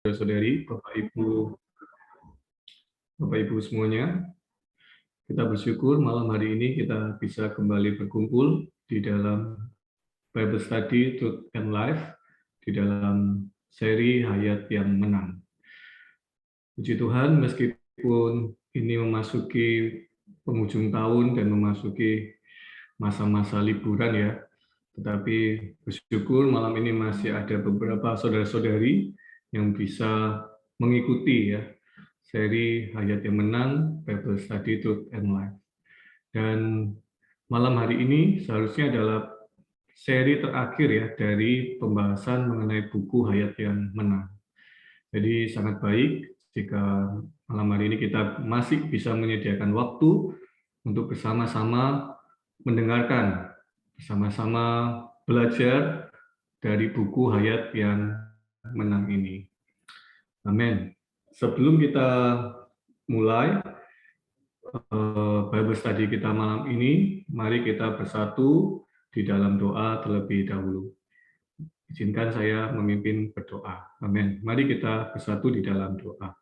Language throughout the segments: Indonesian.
saudara-saudari, Bapak Ibu semuanya, kita bersyukur malam hari ini kita bisa kembali berkumpul di dalam Bible Study Truth and Life, di dalam seri Hayat yang Menang. Puji Tuhan, meskipun ini memasuki penghujung tahun dan memasuki masa-masa liburan ya, tetapi bersyukur malam ini masih ada beberapa saudara-saudari yang bisa mengikuti ya seri Hayat yang Menang, Bible Study Truth and Life. Dan malam hari ini seharusnya adalah seri terakhir ya dari pembahasan mengenai buku Hayat yang Menang. Jadi sangat baik jika malam hari ini kita masih bisa menyediakan waktu untuk bersama-sama mendengarkan, bersama-sama belajar dari buku Hayat yang Menang ini. Amin. Sebelum kita mulai Bible Study kita malam ini, mari kita bersatu di dalam doa terlebih dahulu. Izinkan saya memimpin berdoa. Amin. Mari kita bersatu di dalam doa.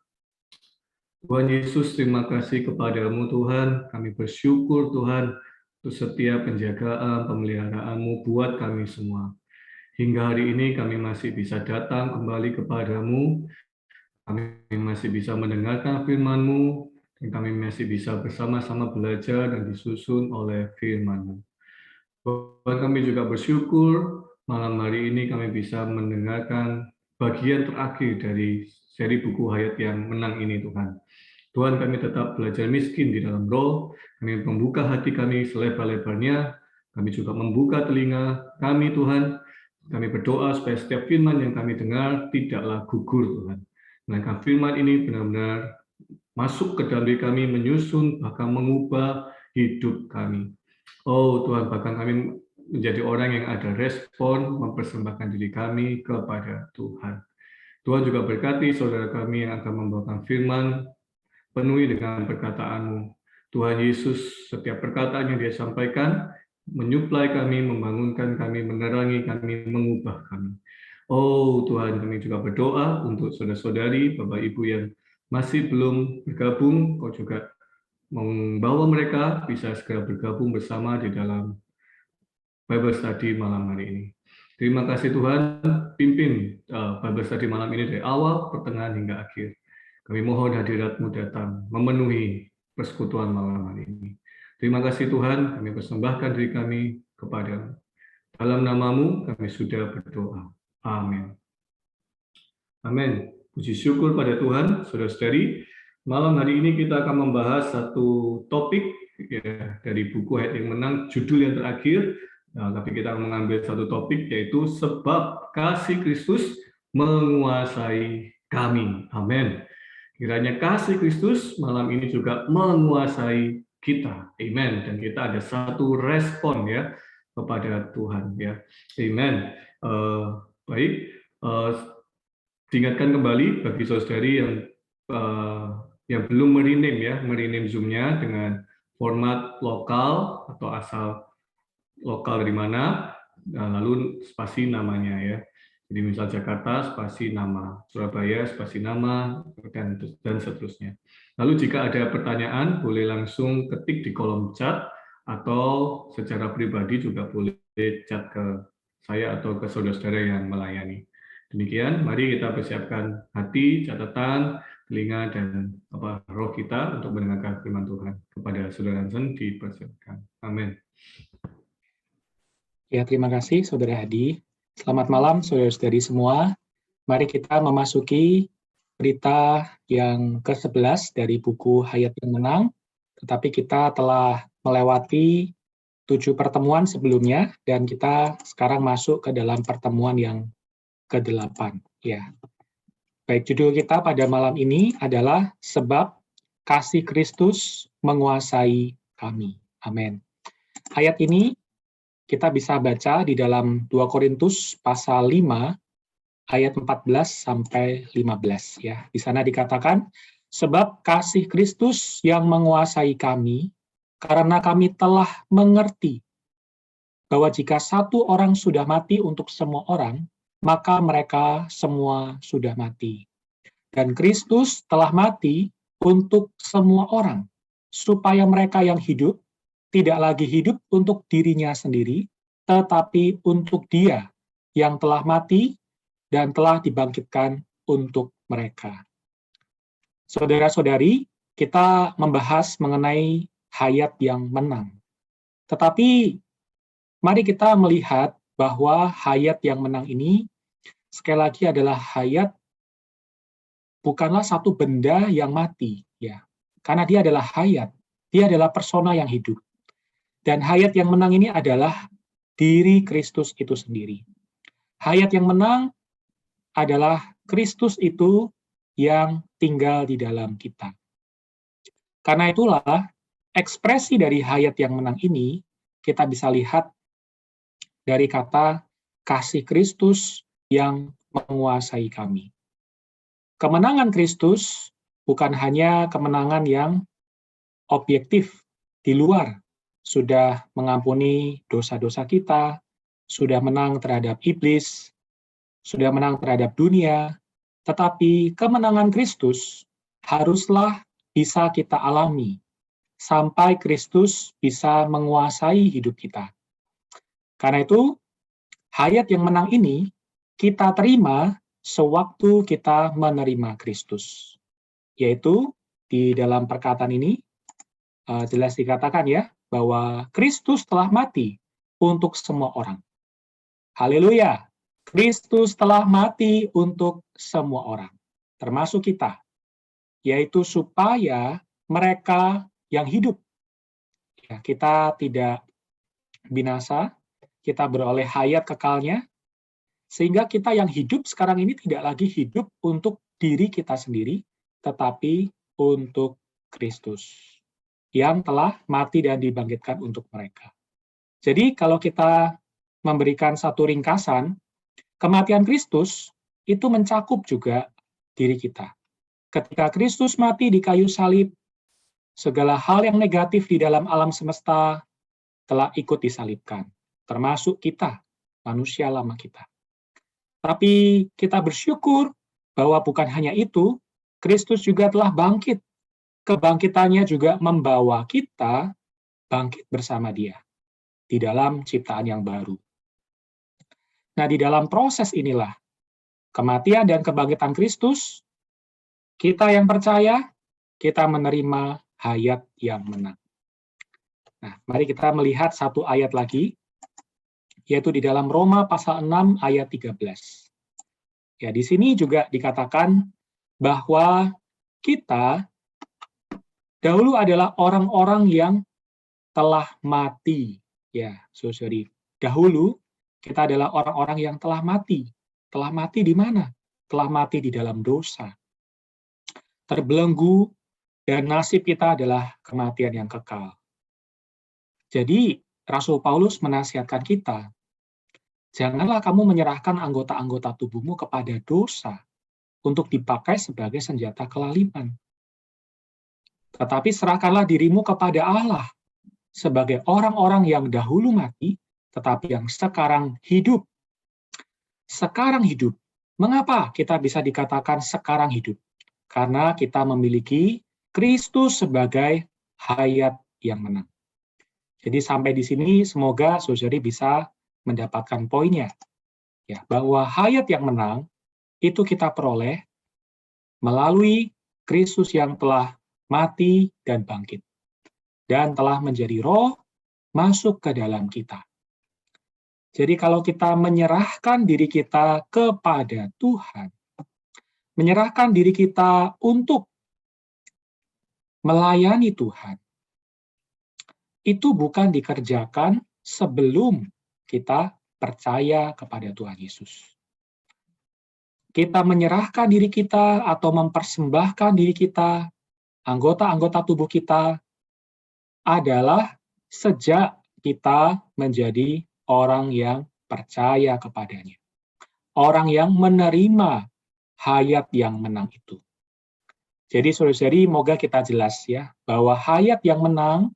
Tuhan Yesus, terima kasih kepadamu Tuhan. Kami bersyukur Tuhan untuk setiap penjagaan, pemeliharaanmu buat kami semua. Hingga hari ini kami masih bisa datang kembali kepadamu. Kami masih bisa mendengarkan firman-Mu, dan kami masih bisa bersama-sama belajar dan disusun oleh firman-Mu. Tuhan, kami juga bersyukur malam hari ini kami bisa mendengarkan bagian terakhir dari seri buku Hayat yang Menang ini, Tuhan. Tuhan, kami tetap belajar miskin di dalam roh, kami membuka hati kami selebar-lebarnya, kami juga membuka telinga kami, Tuhan. Kami berdoa supaya setiap firman yang kami dengar tidaklah gugur, Tuhan. Melainkan firman ini benar-benar masuk ke dalam diri kami, menyusun, bahkan mengubah hidup kami. Oh Tuhan, bahkan kami menjadi orang yang ada respon, mempersembahkan diri kami kepada Tuhan. Tuhan juga berkati saudara kami yang akan membawakan firman, penuhi dengan perkataan-Mu. Tuhan Yesus, setiap perkataan yang Dia sampaikan, menyuplai kami, membangunkan kami, menerangi kami, mengubah kami. Oh Tuhan, kami juga berdoa untuk saudara-saudari, Bapak Ibu yang masih belum bergabung, Kau juga membawa mereka bisa segera bergabung bersama di dalam Bible Study malam hari ini. Terima kasih Tuhan, pimpin Bible Study malam ini dari awal, pertengahan hingga akhir. Kami mohon hadirat-Mu datang, memenuhi persekutuan malam hari ini. Terima kasih Tuhan, kami persembahkan diri kami kepada-Mu. Dalam nama-Mu kami sudah berdoa. Amin. Amin. Puji syukur pada Tuhan, saudara-saudari. Malam hari ini kita akan membahas satu topik ya, dari buku Hayat yang Menang, judul yang terakhir. Nah, tapi kita akan mengambil satu topik yaitu sebab kasih Kristus menguasai kami. Amin. Kiranya kasih Kristus malam ini juga menguasai kita. Amin. Dan kita ada satu respon ya kepada Tuhan ya. Amin. Baik. Diingatkan kembali bagi saudari yang belum merename Zoom-nya dengan format lokal atau asal lokal dari mana, lalu spasi namanya ya. Jadi misal Jakarta spasi nama, Surabaya spasi nama, dan seterusnya. Lalu jika ada pertanyaan boleh langsung ketik di kolom chat atau secara pribadi juga boleh chat ke saya atau ke saudara-saudara yang melayani. Demikian, mari kita persiapkan hati, catatan, telinga, dan roh kita untuk mendengarkan firman Tuhan. Kepada saudara Hansen dipersiapkan. Amin. Ya, terima kasih Saudara Hadi. Selamat malam saudara-saudari semua. Mari kita memasuki berita yang ke-11 dari buku Hayat yang Menang. Tetapi kita telah melewati 7 pertemuan sebelumnya, dan kita sekarang masuk ke dalam pertemuan yang ke-8. Ya. Baik, judul kita pada malam ini adalah Sebab Kasih Kristus Menguasai Kami. Amin. Ayat ini kita bisa baca di dalam 2 Korintus pasal 5 ayat 14 sampai 15 ya. Di sana dikatakan, sebab kasih Kristus yang menguasai kami, karena kami telah mengerti bahwa jika satu orang sudah mati untuk semua orang, maka mereka semua sudah mati. Dan Kristus telah mati untuk semua orang, supaya mereka yang hidup tidak lagi hidup untuk dirinya sendiri, tetapi untuk Dia yang telah mati dan telah dibangkitkan untuk mereka. Saudara-saudari, kita membahas mengenai hayat yang menang. Tetapi mari kita melihat bahwa hayat yang menang ini sekali lagi adalah hayat bukanlah satu benda yang mati, ya. Karena dia adalah hayat, dia adalah persona yang hidup. Dan hayat yang menang ini adalah diri Kristus itu sendiri. Hayat yang menang adalah Kristus itu yang tinggal di dalam kita. Karena itulah, ekspresi dari hayat yang menang ini kita bisa lihat dari kata kasih Kristus yang menguasai kami. Kemenangan Kristus bukan hanya kemenangan yang objektif di luar, sudah mengampuni dosa-dosa kita, sudah menang terhadap iblis, sudah menang terhadap dunia, tetapi kemenangan Kristus haruslah bisa kita alami sampai Kristus bisa menguasai hidup kita. Karena itu, hayat yang menang ini kita terima sewaktu kita menerima Kristus. Yaitu di dalam perkataan ini jelas dikatakan ya, bahwa Kristus telah mati untuk semua orang. Haleluya! Kristus telah mati untuk semua orang, termasuk kita. Yaitu supaya mereka yang hidup, ya, kita tidak binasa, kita beroleh hayat kekalnya, sehingga kita yang hidup sekarang ini tidak lagi hidup untuk diri kita sendiri, tetapi untuk Kristus yang telah mati dan dibangkitkan untuk mereka. Jadi kalau kita memberikan satu ringkasan, kematian Kristus itu mencakup juga diri kita. Ketika Kristus mati di kayu salib, segala hal yang negatif di dalam alam semesta telah ikut disalibkan, termasuk kita, manusia lama kita. Tapi kita bersyukur bahwa bukan hanya itu, Kristus juga telah bangkit. Kebangkitannya juga membawa kita bangkit bersama Dia di dalam ciptaan yang baru. Nah, di dalam proses inilah kematian dan kebangkitan Kristus, kita yang percaya, kita menerima hayat yang menang. Nah, mari kita melihat satu ayat lagi, yaitu di dalam Roma pasal 6 ayat 13. Ya, di sini juga dikatakan bahwa kita dahulu adalah orang-orang yang telah mati. Ya, sorry. Dahulu kita adalah orang-orang yang telah mati. Telah mati di mana? Telah mati di dalam dosa. Terbelenggu, dan nasib kita adalah kematian yang kekal. Jadi, Rasul Paulus menasihatkan kita, janganlah kamu menyerahkan anggota-anggota tubuhmu kepada dosa untuk dipakai sebagai senjata kelaliman. Tetapi serahkanlah dirimu kepada Allah sebagai orang-orang yang dahulu mati, tetapi yang sekarang hidup. Sekarang hidup. Mengapa kita bisa dikatakan sekarang hidup? Karena kita memiliki Kristus sebagai hayat yang menang. Jadi sampai di sini semoga saudari bisa mendapatkan poinnya, ya, bahwa hayat yang menang itu kita peroleh melalui Kristus yang telah mati dan bangkit, dan telah menjadi roh masuk ke dalam kita. Jadi kalau kita menyerahkan diri kita kepada Tuhan, menyerahkan diri kita untuk melayani Tuhan, itu bukan dikerjakan sebelum kita percaya kepada Tuhan Yesus. Kita menyerahkan diri kita atau mempersembahkan diri kita, anggota-anggota tubuh kita, adalah sejak kita menjadi orang yang percaya kepadanya. Orang yang menerima hayat yang menang itu. Jadi saudara-saudari, moga kita jelas ya, bahwa hayat yang menang,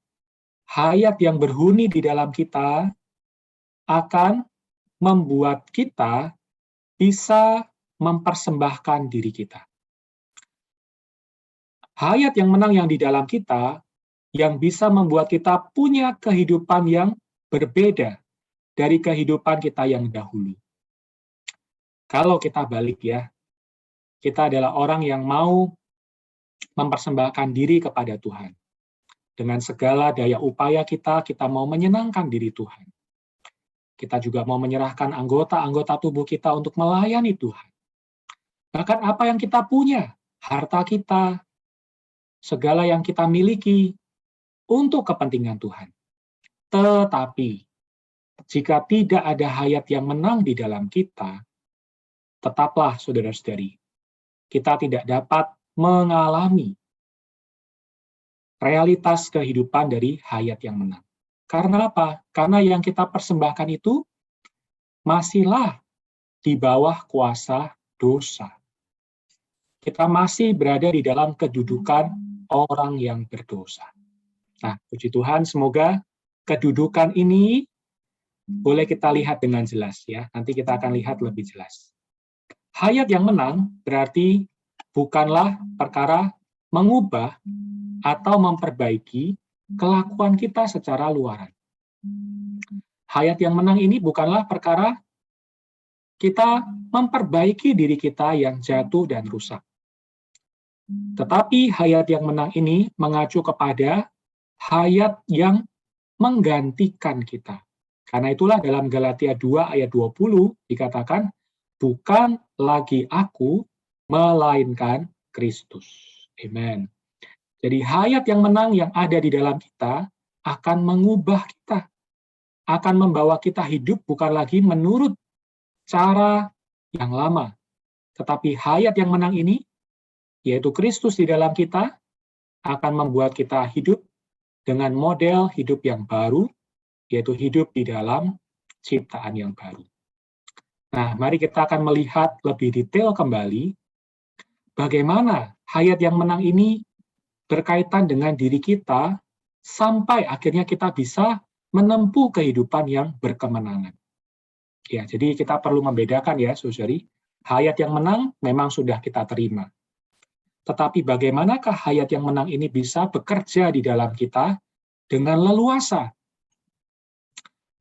hayat yang berhuni di dalam kita, akan membuat kita bisa mempersembahkan diri kita. Hayat yang menang yang di dalam kita, yang bisa membuat kita punya kehidupan yang berbeda dari kehidupan kita yang dahulu. Kalau kita balik ya, kita adalah orang yang mau mempersembahkan diri kepada Tuhan. Dengan segala daya upaya kita mau menyenangkan diri Tuhan. Kita juga mau menyerahkan anggota-anggota tubuh kita untuk melayani Tuhan. Bahkan apa yang kita punya, harta kita, segala yang kita miliki, untuk kepentingan Tuhan. Tetapi, jika tidak ada hayat yang menang di dalam kita, tetaplah saudara-saudari, kita tidak dapat mengalami realitas kehidupan dari hayat yang menang. Karena apa? Karena yang kita persembahkan itu masihlah di bawah kuasa dosa. Kita masih berada di dalam kedudukan orang yang berdosa. Nah, puji Tuhan, semoga kedudukan ini boleh kita lihat dengan jelas ya. Nanti kita akan lihat lebih jelas. Hayat yang menang berarti bukanlah perkara mengubah atau memperbaiki kelakuan kita secara luaran. Hayat yang menang ini bukanlah perkara kita memperbaiki diri kita yang jatuh dan rusak. Tetapi hayat yang menang ini mengacu kepada hayat yang menggantikan kita. Karena itulah dalam Galatia 2 ayat 20 dikatakan, bukan lagi aku, melainkan Kristus. Amen. Jadi hayat yang menang yang ada di dalam kita akan mengubah kita. Akan membawa kita hidup bukan lagi menurut cara yang lama. Tetapi hayat yang menang ini, yaitu Kristus di dalam kita, akan membuat kita hidup dengan model hidup yang baru, yaitu hidup di dalam ciptaan yang baru. Nah, mari kita akan melihat lebih detail kembali bagaimana hayat yang menang ini berkaitan dengan diri kita sampai akhirnya kita bisa menempuh kehidupan yang berkemenangan. Ya, jadi kita perlu membedakan ya, saudari. Hayat yang menang memang sudah kita terima. Tetapi bagaimanakah hayat yang menang ini bisa bekerja di dalam kita dengan leluasa?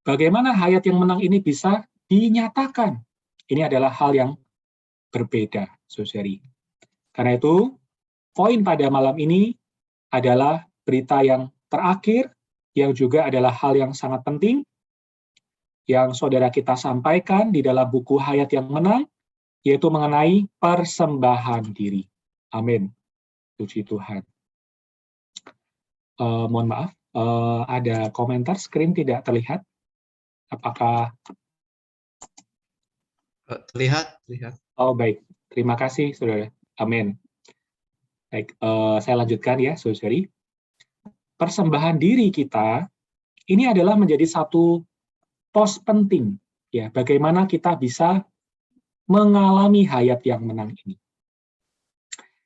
Bagaimana hayat yang menang ini bisa dinyatakan? Ini adalah hal yang berbeda, saudari. Karena itu, poin pada malam ini adalah berita yang terakhir, yang juga adalah hal yang sangat penting, yang saudara kita sampaikan di dalam buku Hayat yang Menang, yaitu mengenai persembahan diri. Amin. Puji Tuhan. Mohon maaf, ada komentar, screen tidak terlihat. Apakah terlihat? Oh, baik. Terima kasih, saudara. Amin. Baik, saya lanjutkan ya, saudari. Persembahan diri kita ini adalah menjadi satu pos penting, ya. Bagaimana kita bisa mengalami hayat yang menang ini.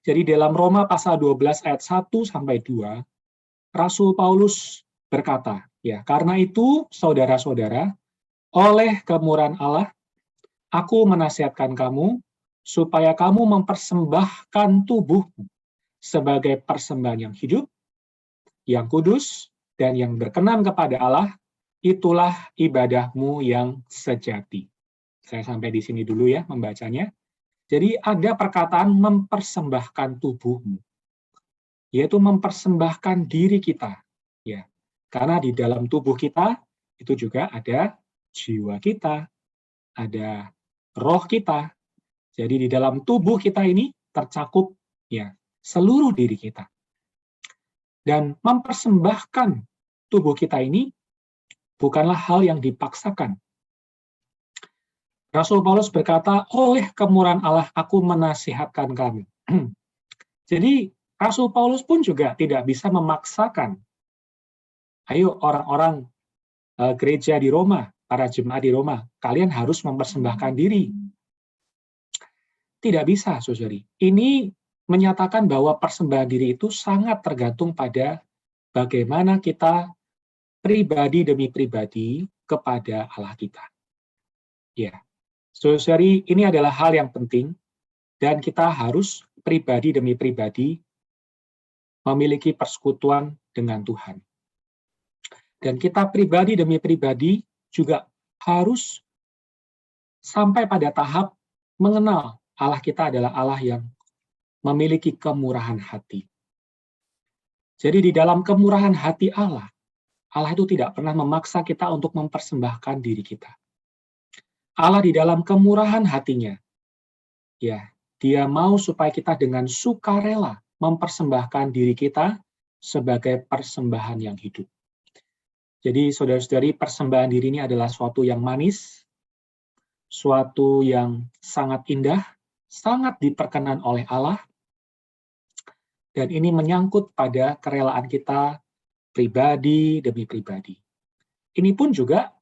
Jadi dalam Roma pasal 12 ayat 1 sampai 2, Rasul Paulus berkata, ya, karena itu saudara-saudara, oleh kemurahan Allah, aku menasihatkan kamu supaya kamu mempersembahkan tubuhmu sebagai persembahan yang hidup, yang kudus, dan yang berkenan kepada Allah, itulah ibadahmu yang sejati. Saya sampai di sini dulu ya membacanya. Jadi ada perkataan mempersembahkan tubuhmu, yaitu mempersembahkan diri kita. Ya, karena di dalam tubuh kita itu juga ada jiwa kita, ada roh kita. Jadi di dalam tubuh kita ini tercakup ya seluruh diri kita. Dan mempersembahkan tubuh kita ini bukanlah hal yang dipaksakan. Rasul Paulus berkata, oleh kemurahan Allah aku menasihatkan kamu. Jadi Rasul Paulus pun juga tidak bisa memaksakan. Ayo orang-orang gereja di Roma, para jemaat di Roma, kalian harus mempersembahkan diri. Tidak bisa, saudari. Ini menyatakan bahwa persembahan diri itu sangat tergantung pada bagaimana kita pribadi demi pribadi kepada Allah kita. Ya, saudari, ini adalah hal yang penting dan kita harus pribadi demi pribadi memiliki persekutuan dengan Tuhan. Dan kita pribadi demi pribadi juga harus sampai pada tahap mengenal Allah kita adalah Allah yang memiliki kemurahan hati. Jadi di dalam kemurahan hati Allah, Allah itu tidak pernah memaksa kita untuk mempersembahkan diri kita. Allah di dalam kemurahan hatinya, ya, Dia mau supaya kita dengan sukarela mempersembahkan diri kita sebagai persembahan yang hidup. Jadi saudara-saudari, persembahan diri ini adalah suatu yang manis, suatu yang sangat indah, sangat diperkenan oleh Allah, dan ini menyangkut pada kerelaan kita pribadi demi pribadi. Ini pun juga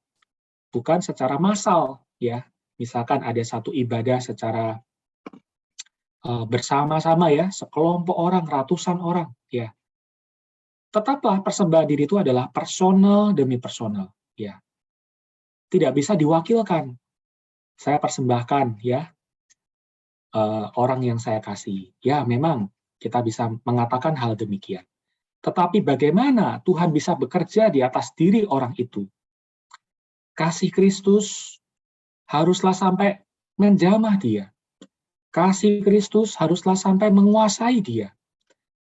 bukan secara massal, ya. Misalkan ada satu ibadah secara bersama-sama, ya, sekelompok orang, ratusan orang, ya. Tetaplah persembahan diri itu adalah personal demi personal, ya. Tidak bisa diwakilkan. Saya persembahkan, ya, orang yang saya kasih. Ya, memang kita bisa mengatakan hal demikian. Tetapi bagaimana Tuhan bisa bekerja di atas diri orang itu? Kasih Kristus haruslah sampai menjamah dia. Kasih Kristus haruslah sampai menguasai dia.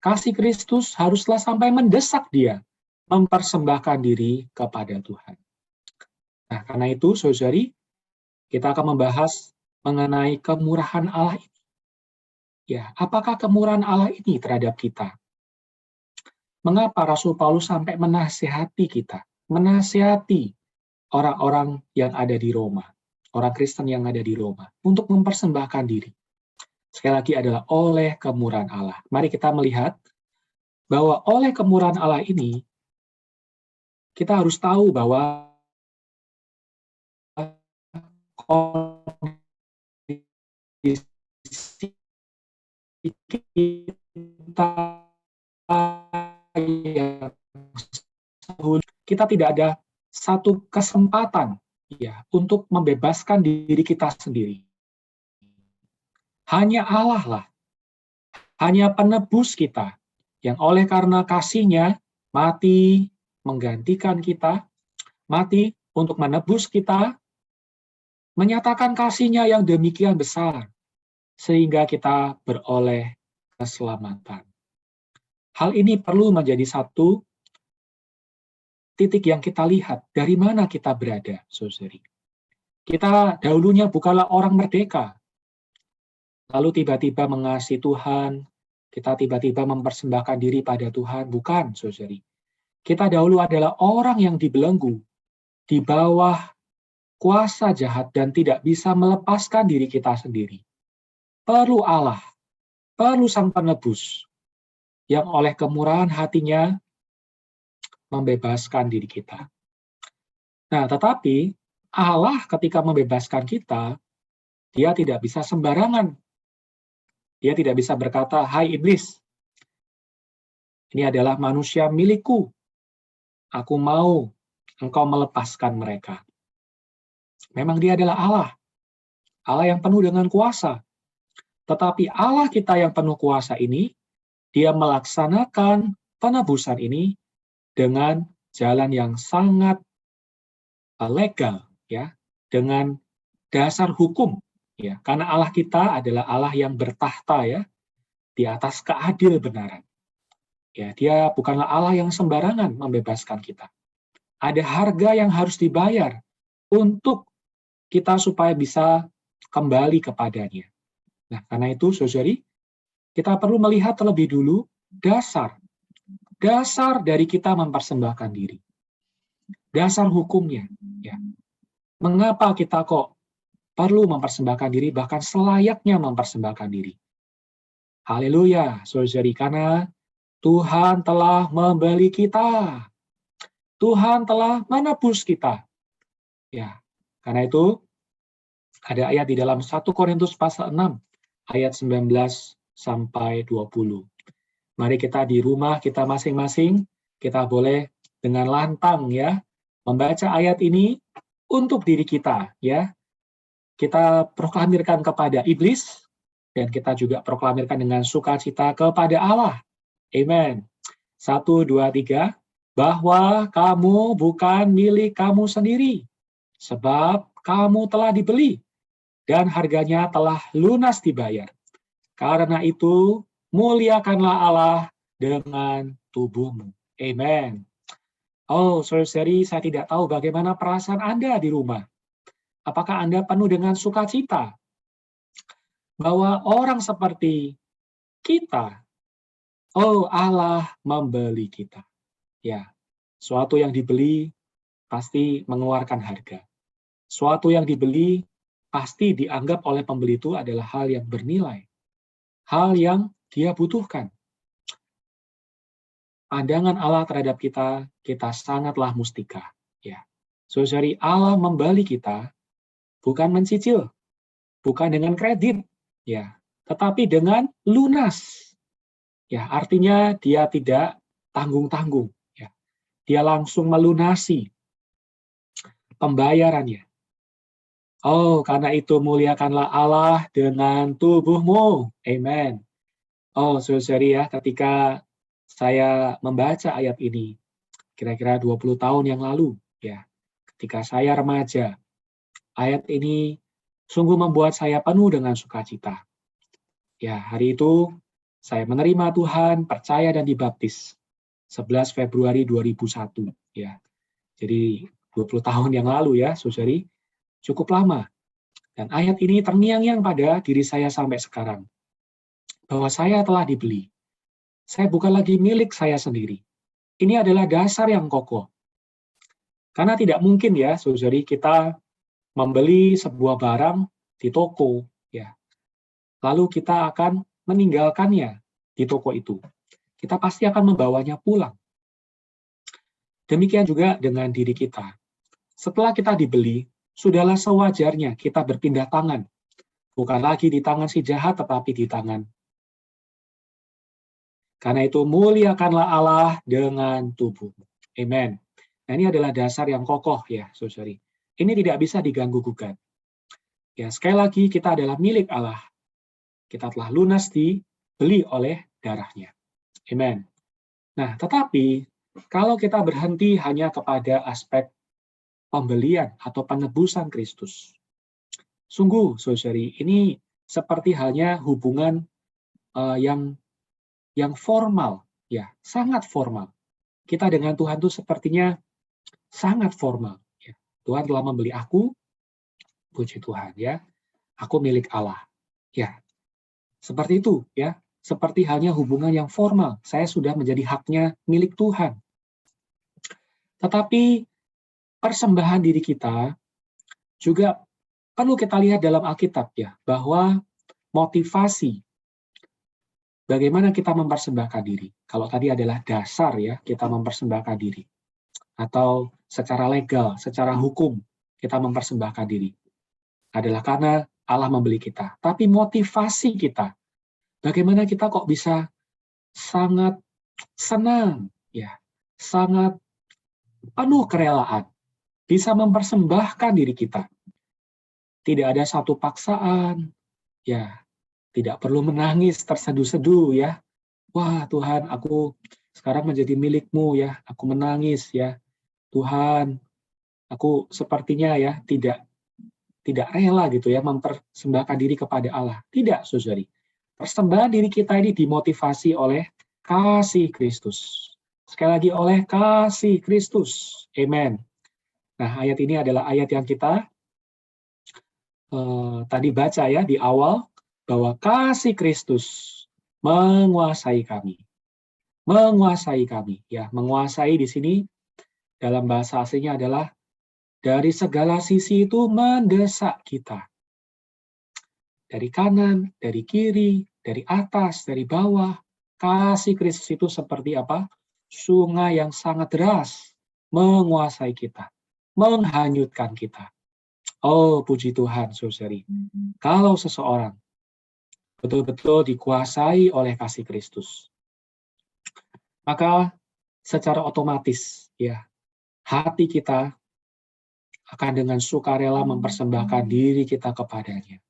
Kasih Kristus haruslah sampai mendesak dia mempersembahkan diri kepada Tuhan. Nah, karena itu, saudari, kita akan membahas mengenai kemurahan Allah ini. Ya, apakah kemurahan Allah ini terhadap kita? Mengapa Rasul Paulus sampai menasihati kita, menasihati orang-orang yang ada di Roma, orang Kristen yang ada di Roma, untuk mempersembahkan diri? Sekali lagi adalah oleh kemurahan Allah. Mari kita melihat bahwa oleh kemurahan Allah ini, kita harus tahu bahwa kondisi kita tidak ada satu kesempatan, ya, untuk membebaskan diri kita sendiri. Hanya Allah lah, hanya penebus kita, yang oleh karena kasih-Nya mati menggantikan kita, mati untuk menebus kita, menyatakan kasih-Nya yang demikian besar, sehingga kita beroleh keselamatan. Hal ini perlu menjadi satu titik yang kita lihat, dari mana kita berada, saudari. Kita dahulunya bukanlah orang merdeka, lalu tiba-tiba mengasihi Tuhan, kita tiba-tiba mempersembahkan diri pada Tuhan. Bukan, saudari. Kita dahulu adalah orang yang dibelenggu, di bawah kuasa jahat dan tidak bisa melepaskan diri kita sendiri. Perlu Allah, perlu Sang Penebus, yang oleh kemurahan hatinya membebaskan diri kita. Nah, tetapi Allah ketika membebaskan kita, Dia tidak bisa sembarangan. Dia tidak bisa berkata, "Hai iblis, ini adalah manusia milikku. Aku mau engkau melepaskan mereka." Memang Dia adalah Allah. Allah yang penuh dengan kuasa. Tetapi Allah kita yang penuh kuasa ini, Dia melaksanakan penebusan ini dengan jalan yang sangat legal, ya, dengan dasar hukum, ya, karena Allah kita adalah Allah yang bertahta, ya, di atas keadil benaran. Ya, Dia bukanlah Allah yang sembarangan membebaskan kita. Ada harga yang harus dibayar untuk kita supaya bisa kembali kepadanya. Nah, karena itu, saudari, kita perlu melihat terlebih dulu dasar dari kita mempersembahkan diri. Dasar hukumnya, ya. Mengapa kita kok perlu mempersembahkan diri, bahkan selayaknya mempersembahkan diri? Haleluya, saudari, karena Tuhan telah membeli kita. Tuhan telah menebus kita. Ya, karena itu ada ayat di dalam 1 Korintus pasal 6 ayat 19 sampai 20. Mari kita di rumah kita masing-masing, kita boleh dengan lantang, ya, membaca ayat ini untuk diri kita, ya. Kita proklamirkan kepada iblis, dan kita juga proklamirkan dengan sukacita kepada Allah. Amen. 1, 2, 3. Bahwa kamu bukan milik kamu sendiri, sebab kamu telah dibeli, dan harganya telah lunas dibayar. Karena itu, muliakanlah Allah dengan tubuhmu. Amen. Oh, saudari, saya tidak tahu bagaimana perasaan Anda di rumah. Apakah Anda penuh dengan sukacita bahwa orang seperti kita, oh Allah membeli kita. Ya, suatu yang dibeli pasti mengeluarkan harga. Suatu yang dibeli pasti dianggap oleh pembeli itu adalah hal yang bernilai. Hal yang dia butuhkan. Pandangan Allah terhadap kita, kita sangatlah mustika. Ya, saudari, Allah membeli kita bukan mencicil, bukan dengan kredit, ya, tetapi dengan lunas. Ya, artinya dia tidak tanggung-tanggung. Ya, dia langsung melunasi pembayarannya. Oh, karena itu muliakanlah Allah dengan tubuhmu. Amen. Oh, saudari ya, ketika saya membaca ayat ini, kira-kira 20 tahun yang lalu, ya, ketika saya remaja, ayat ini sungguh membuat saya penuh dengan sukacita. Ya, hari itu saya menerima Tuhan, percaya dan dibaptis. 11 Februari 2001, ya. Jadi 20 tahun yang lalu ya, saudari, cukup lama. Dan ayat ini terngiang-ngiang pada diri saya sampai sekarang. Bahwa saya telah dibeli. Saya bukan lagi milik saya sendiri. Ini adalah dasar yang kokoh. Karena tidak mungkin ya, saudari, kita membeli sebuah barang di toko, ya. Lalu kita akan meninggalkannya di toko itu. Kita pasti akan membawanya pulang. Demikian juga dengan diri kita. Setelah kita dibeli, sudahlah sewajarnya kita berpindah tangan. Bukan lagi di tangan si jahat, tetapi di tangan. Karena itu muliakanlah Allah dengan tubuh. Amen. Nah, ini adalah dasar yang kokoh ya, saudari. Ini tidak bisa diganggu-gugat. Ya, sekali lagi kita adalah milik Allah. Kita telah lunas dibeli oleh darahnya. Amen. Nah, tetapi kalau kita berhenti hanya kepada aspek pembelian atau penebusan Kristus, sungguh, saudari, ini seperti halnya hubungan yang formal, ya, sangat formal. Kita dengan Tuhan itu sepertinya sangat formal. Ya. Tuhan telah membeli aku, puji Tuhan, ya. Aku milik Allah, ya. Seperti itu, ya. Seperti halnya hubungan yang formal. Saya sudah menjadi haknya milik Tuhan. Tetapi persembahan diri kita juga perlu kita lihat dalam Alkitab, ya, bahwa motivasi bagaimana kita mempersembahkan diri. Kalau tadi adalah dasar ya, kita mempersembahkan diri. Atau secara legal, secara hukum, kita mempersembahkan diri. Adalah karena Allah membeli kita. Tapi motivasi kita, bagaimana kita kok bisa sangat senang, ya, sangat penuh kerelaan, bisa mempersembahkan diri kita. Tidak ada satu paksaan, ya, tidak perlu menangis terseduh-seduh ya. Wah Tuhan, aku sekarang menjadi milik-Mu ya. Aku menangis ya. Tuhan, aku sepertinya ya tidak rela gitu ya mempersembahkan diri kepada Allah. Tidak, saudari. Persembahan diri kita ini dimotivasi oleh kasih Kristus. Sekali lagi oleh kasih Kristus. Amen. Nah, ayat ini adalah ayat yang kita tadi baca ya di awal, bahwa kasih Kristus menguasai kami. Menguasai kami. Ya, menguasai di sini dalam bahasa aslinya adalah dari segala sisi itu mendesak kita. Dari kanan, dari kiri, dari atas, dari bawah. Kasih Kristus itu seperti apa? Sungai yang sangat deras menguasai kita, menghanyutkan kita. Oh, puji Tuhan, saudari. Kalau seseorang betul-betul dikuasai oleh kasih Kristus, maka secara otomatis ya hati kita akan dengan sukarela mempersembahkan diri kita kepadanya.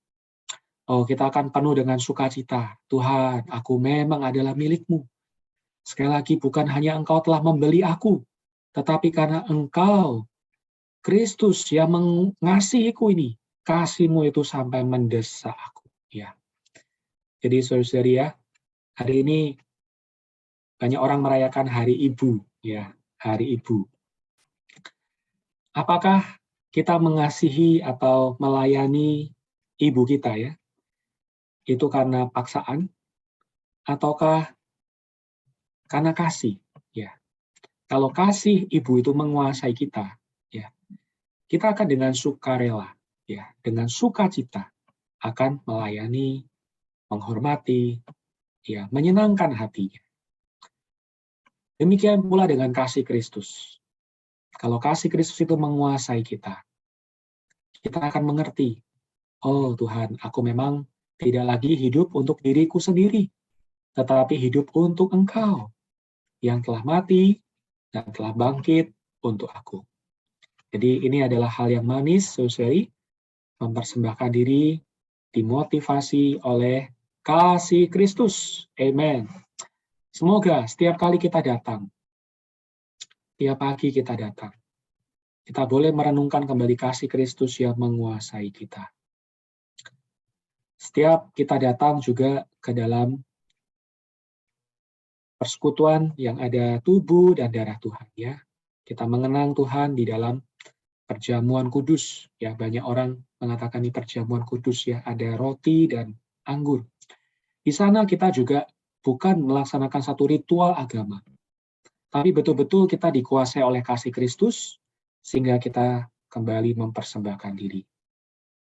Oh, kita akan penuh dengan sukacita. Tuhan, aku memang adalah milik-Mu. Sekali lagi, bukan hanya Engkau telah membeli aku, tetapi karena Engkau, Kristus yang mengasihiku ini, kasih-Mu itu sampai mendesak aku. Ya. Jadi saudara-saudari ya, hari ini banyak orang merayakan Hari Ibu, ya, Hari Ibu. Apakah kita mengasihi atau melayani ibu kita ya? Itu karena paksaan ataukah karena kasih? Ya. Kalau kasih ibu itu menguasai kita, ya, kita akan dengan sukarela, ya, dengan sukacita akan melayani, menghormati, ya, menyenangkan hatinya. Demikian pula dengan kasih Kristus. Kalau kasih Kristus itu menguasai kita akan mengerti, oh Tuhan, aku memang tidak lagi hidup untuk diriku sendiri, tetapi hidup untuk Engkau yang telah mati dan telah bangkit untuk aku. Jadi ini adalah hal yang manis, saudari, mempersembahkan diri dimotivasi oleh kasih Kristus. Amen. Semoga setiap kali kita datang, tiap pagi kita datang, kita boleh merenungkan kembali kasih Kristus yang menguasai kita. Setiap kita datang juga ke dalam persekutuan yang ada tubuh dan darah Tuhan, ya. Kita mengenang Tuhan di dalam perjamuan kudus, ya. Banyak orang mengatakan ini perjamuan kudus, ya. Ada roti dan anggur. Di sana kita juga bukan melaksanakan satu ritual agama, tapi betul-betul kita dikuasai oleh kasih Kristus, sehingga kita kembali mempersembahkan diri.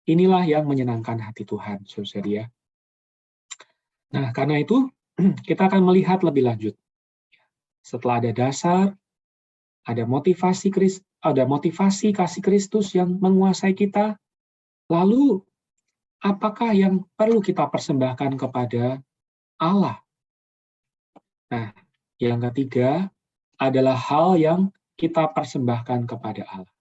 Inilah yang menyenangkan hati Tuhan, saudara ya. Nah, karena itu, kita akan melihat lebih lanjut. Setelah ada dasar, ada motivasi kasih Kristus yang menguasai kita, lalu apakah yang perlu kita persembahkan kepada Allah? Nah, yang ketiga adalah hal yang kita persembahkan kepada Allah.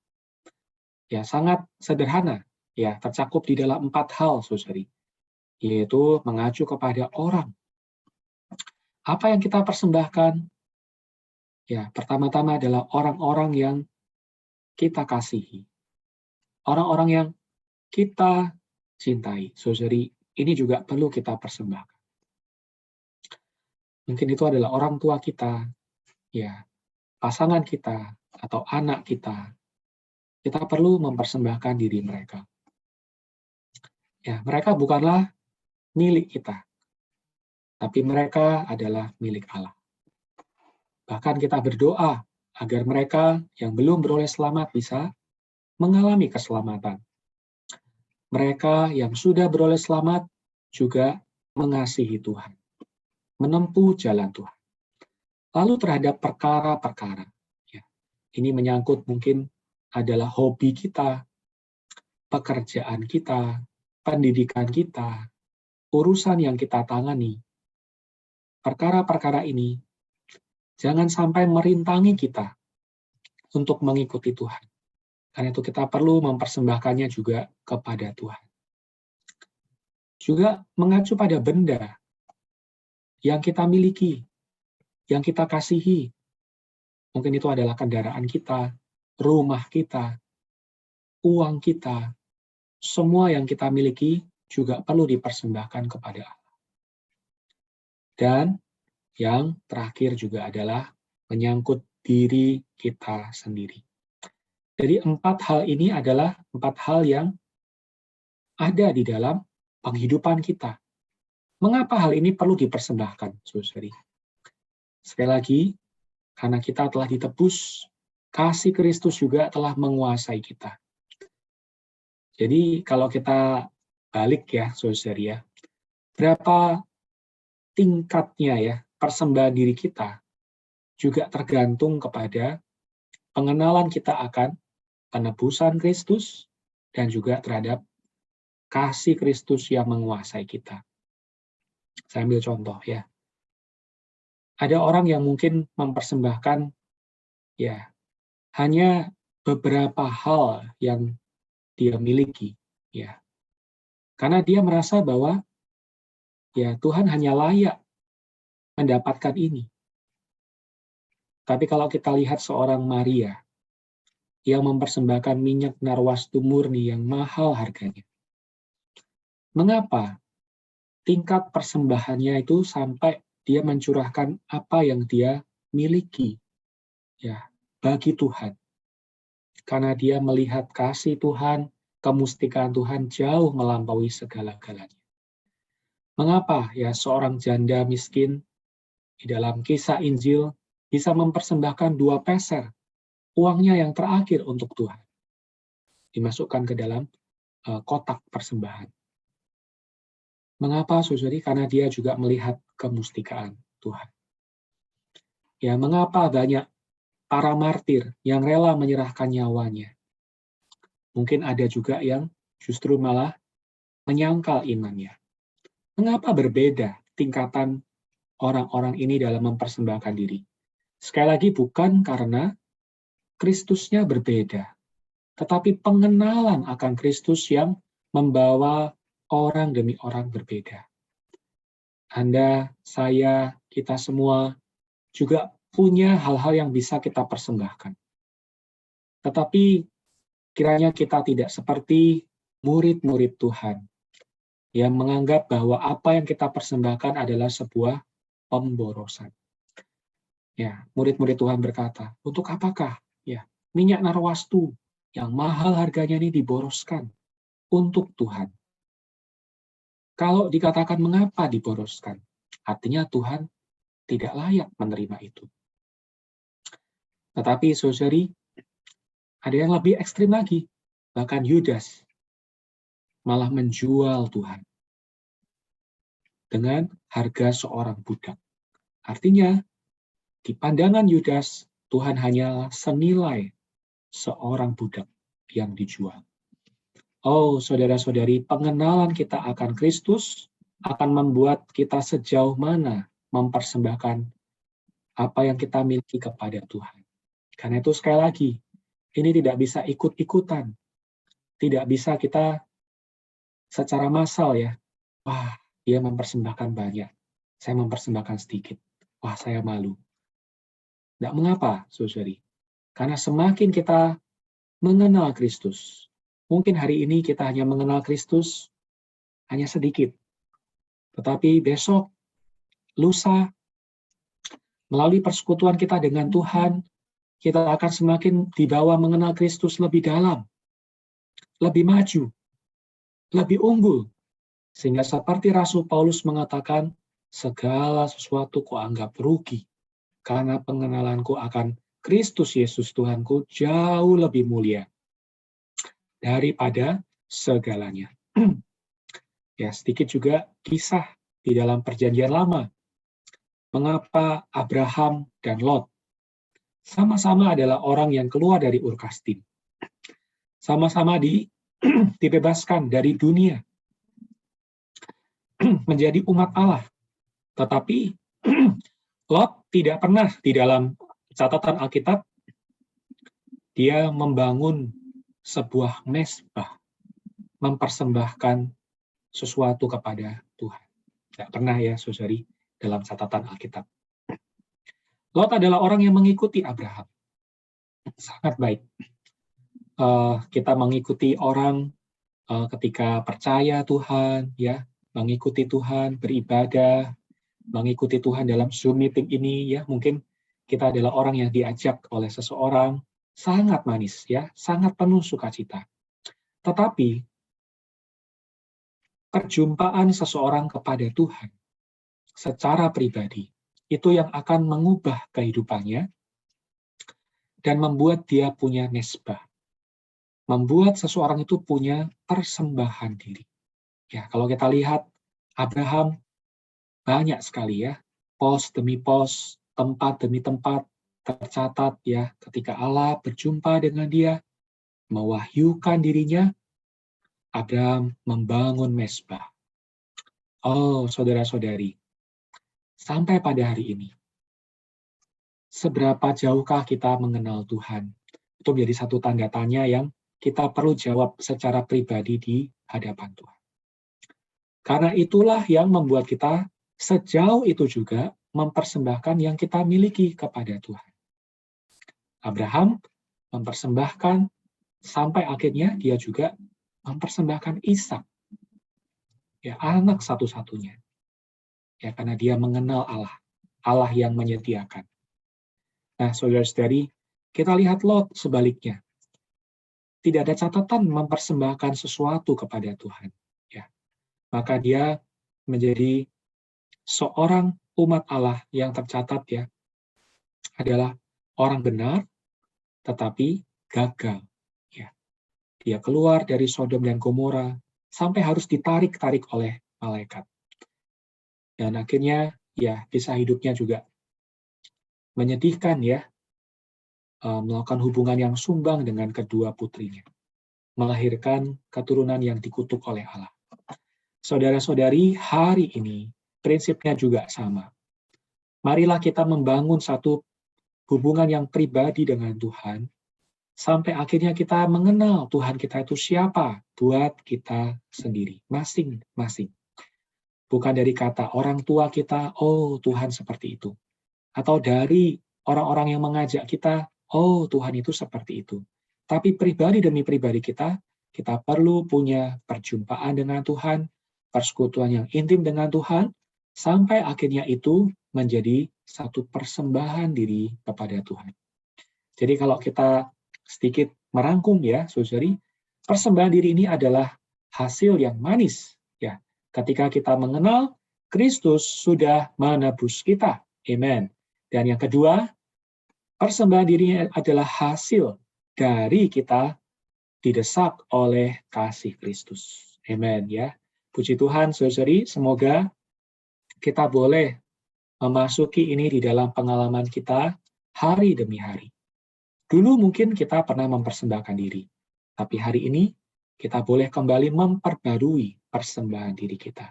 Ya, sangat sederhana, ya, tercakup di dalam 4 hal, saudari, yaitu mengacu kepada orang. Apa yang kita persembahkan? Ya, pertama-tama adalah orang-orang yang kita kasihi. Orang-orang yang kita cintai, saudari, ini juga perlu kita persembahkan. Mungkin itu adalah orang tua kita, ya, pasangan kita, atau anak kita. Kita perlu mempersembahkan diri mereka. Ya, mereka bukanlah milik kita, tapi mereka adalah milik Allah. Bahkan kita berdoa agar mereka yang belum beroleh selamat bisa mengalami keselamatan. Mereka yang sudah beroleh selamat juga mengasihi Tuhan, menempuh jalan Tuhan. Lalu terhadap perkara-perkara, ya, ini menyangkut mungkin adalah hobi kita, pekerjaan kita, pendidikan kita, urusan yang kita tangani. Perkara-perkara ini jangan sampai merintangi kita untuk mengikuti Tuhan. Karena itu kita perlu mempersembahkannya juga kepada Tuhan. Juga mengacu pada benda yang kita miliki, yang kita kasihi. Mungkin itu adalah kendaraan kita, rumah kita, uang kita, semua yang kita miliki juga perlu dipersembahkan kepada Allah. Dan yang terakhir juga adalah menyangkut diri kita sendiri. Jadi 4 hal ini adalah 4 hal yang ada di dalam penghidupan kita. Mengapa hal ini perlu dipersembahkan, saudari? Sekali lagi, karena kita telah ditebus, kasih Kristus juga telah menguasai kita. Jadi kalau kita balik ya, saudari ya, berapa tingkatnya ya persembahan diri kita juga tergantung kepada pengenalan kita akan penebusan Kristus dan juga terhadap kasih Kristus yang menguasai kita. Saya ambil contoh ya. Ada orang yang mungkin mempersembahkan ya hanya beberapa hal yang dia miliki ya. Karena dia merasa bahwa ya Tuhan hanya layak mendapatkan ini. Tapi kalau kita lihat seorang Maria yang mempersembahkan minyak narwastu murni yang mahal harganya. Mengapa tingkat persembahannya itu sampai dia mencurahkan apa yang dia miliki ya bagi Tuhan? Karena dia melihat kasih Tuhan, kemustikaan Tuhan jauh melampaui segala-galanya. Mengapa ya seorang janda miskin di dalam kisah Injil bisa mempersembahkan 2 peser uangnya yang terakhir untuk Tuhan, dimasukkan ke dalam kotak persembahan. Mengapa, saudari? Karena dia juga melihat kemustikaan Tuhan. Ya, mengapa banyak para martir yang rela menyerahkan nyawanya? Mungkin ada juga yang justru malah menyangkal imannya. Mengapa berbeda tingkatan orang-orang ini dalam mempersembahkan diri? Sekali lagi, bukan karena Kristusnya berbeda, tetapi pengenalan akan Kristus yang membawa orang demi orang berbeda. Anda, saya, kita semua juga punya hal-hal yang bisa kita persembahkan. Tetapi kiranya kita tidak seperti murid-murid Tuhan yang menganggap bahwa apa yang kita persembahkan adalah sebuah pemborosan. Ya, murid-murid Tuhan berkata, untuk apakah ya minyak narwastu yang mahal harganya ini diboroskan untuk Tuhan? Kalau dikatakan mengapa diboroskan, artinya Tuhan tidak layak menerima itu. Tetapi saudari, ada yang lebih ekstrim lagi. Bahkan Yudas malah menjual Tuhan dengan harga seorang budak. Artinya, di pandangan Yudas, Tuhan hanyalah senilai seorang budak yang dijual. Oh, saudara-saudari, pengenalan kita akan Kristus akan membuat kita sejauh mana mempersembahkan apa yang kita miliki kepada Tuhan. Karena itu sekali lagi, ini tidak bisa ikut-ikutan. Tidak bisa kita secara massal ya. Wah, dia mempersembahkan banyak. Saya mempersembahkan sedikit. Wah, saya malu. Tidak mengapa, saudari. Karena semakin kita mengenal Kristus, mungkin hari ini kita hanya mengenal Kristus hanya sedikit. Tetapi besok, lusa, melalui persekutuan kita dengan Tuhan, kita akan semakin dibawa mengenal Kristus lebih dalam, lebih maju, lebih unggul. Sehingga seperti Rasul Paulus mengatakan, segala sesuatu kuanggap rugi, karena pengenalanku akan Kristus Yesus Tuhanku jauh lebih mulia daripada segalanya. Ya, sedikit juga kisah di dalam Perjanjian Lama. Mengapa Abraham dan Lot sama-sama adalah orang yang keluar dari Ur Kasdim. Sama-sama dibebaskan dari dunia menjadi umat Allah. Tetapi Lot tidak pernah di dalam catatan Alkitab dia membangun sebuah mezbah, mempersembahkan sesuatu kepada Tuhan. Tidak pernah ya, saudari, dalam catatan Alkitab. Lot adalah orang yang mengikuti Abraham. Sangat baik. Kita mengikuti orang ketika percaya Tuhan, ya, mengikuti Tuhan, beribadah, mengikuti Tuhan dalam Zoom meeting ini, ya, mungkin kita adalah orang yang diajak oleh seseorang, sangat manis, ya, sangat penuh sukacita. Tetapi perjumpaan seseorang kepada Tuhan secara pribadi itu yang akan mengubah kehidupannya dan membuat dia punya mezbah, membuat seseorang itu punya persembahan diri. Ya, kalau kita lihat Abraham banyak sekali ya, pos demi pos, tempat demi tempat tercatat ya, ketika Allah berjumpa dengan dia, mewahyukan dirinya, Abraham membangun mezbah. Oh, saudara-saudari, sampai pada hari ini, seberapa jauhkah kita mengenal Tuhan? Itu menjadi satu tanda tanya yang kita perlu jawab secara pribadi di hadapan Tuhan. Karena itulah yang membuat kita sejauh itu juga mempersembahkan yang kita miliki kepada Tuhan. Abraham mempersembahkan sampai akhirnya dia juga mempersembahkan Ishak, ya, anak satu-satunya. Ya, karena dia mengenal Allah, Allah yang menyediakan. Nah, saudara-saudari, kita lihat Lot sebaliknya. Tidak ada catatan mempersembahkan sesuatu kepada Tuhan. Ya, maka dia menjadi seorang umat Allah yang tercatat ya adalah orang benar, tetapi gagal. Ya, dia keluar dari Sodom dan Gomora sampai harus ditarik-tarik oleh malaikat. Dan akhirnya ya kisah hidupnya juga menyedihkan ya, melakukan hubungan yang sumbang dengan kedua putrinya, melahirkan keturunan yang dikutuk oleh Allah. Saudara-saudari, hari ini prinsipnya juga sama. Marilah kita membangun satu hubungan yang pribadi dengan Tuhan, sampai akhirnya kita mengenal Tuhan kita itu siapa buat kita sendiri, masing-masing. Bukan dari kata orang tua kita, oh Tuhan seperti itu. Atau dari orang-orang yang mengajak kita, oh Tuhan itu seperti itu. Tapi pribadi demi pribadi kita perlu punya perjumpaan dengan Tuhan, persekutuan yang intim dengan Tuhan, sampai akhirnya itu menjadi satu persembahan diri kepada Tuhan. Jadi kalau kita sedikit merangkum ya, saudari, persembahan diri ini adalah hasil yang manis. Ya, ketika kita mengenal Kristus sudah menebus kita. Amen. Dan yang kedua, persembahan diri adalah hasil dari kita didesak oleh kasih Kristus. Amen ya. Puji Tuhan, saudari, semoga kita boleh memasuki ini di dalam pengalaman kita hari demi hari. Dulu mungkin kita pernah mempersembahkan diri, tapi hari ini kita boleh kembali memperbarui persembahan diri kita.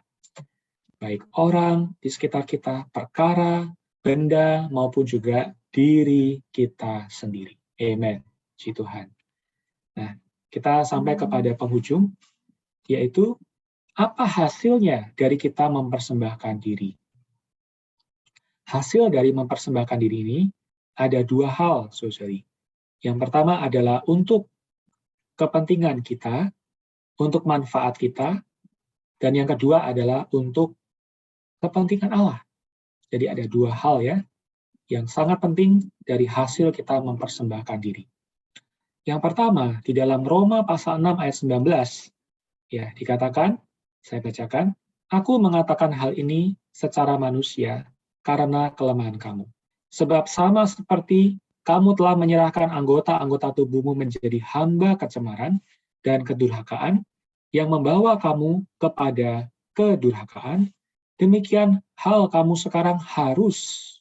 Baik orang di sekitar kita, perkara, benda, maupun juga diri kita sendiri. Amen. Puji Tuhan. Nah, kita sampai kepada penghujung, yaitu apa hasilnya dari kita mempersembahkan diri? Hasil dari mempersembahkan diri ini ada dua hal, saudari. Yang pertama adalah untuk kepentingan kita, untuk manfaat kita, dan yang kedua adalah untuk kepentingan Allah. Jadi ada dua hal ya, yang sangat penting dari hasil kita mempersembahkan diri. Yang pertama, di dalam Roma pasal 6 ayat 19, ya dikatakan, saya bacakan, aku mengatakan hal ini secara manusia karena kelemahan kamu. Sebab sama seperti kamu telah menyerahkan anggota-anggota tubuhmu menjadi hamba kecemaran dan kedurhakaan yang membawa kamu kepada kedurhakaan, demikian hal kamu sekarang harus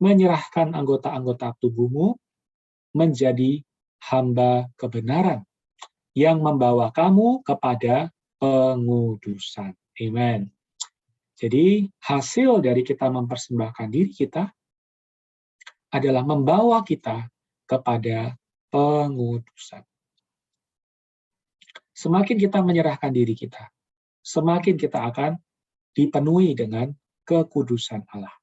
menyerahkan anggota-anggota tubuhmu menjadi hamba kebenaran yang membawa kamu kepada pengudusan. Amen. Jadi hasil dari kita mempersembahkan diri kita adalah membawa kita kepada pengudusan. Semakin kita menyerahkan diri kita, semakin kita akan dipenuhi dengan kekudusan Allah.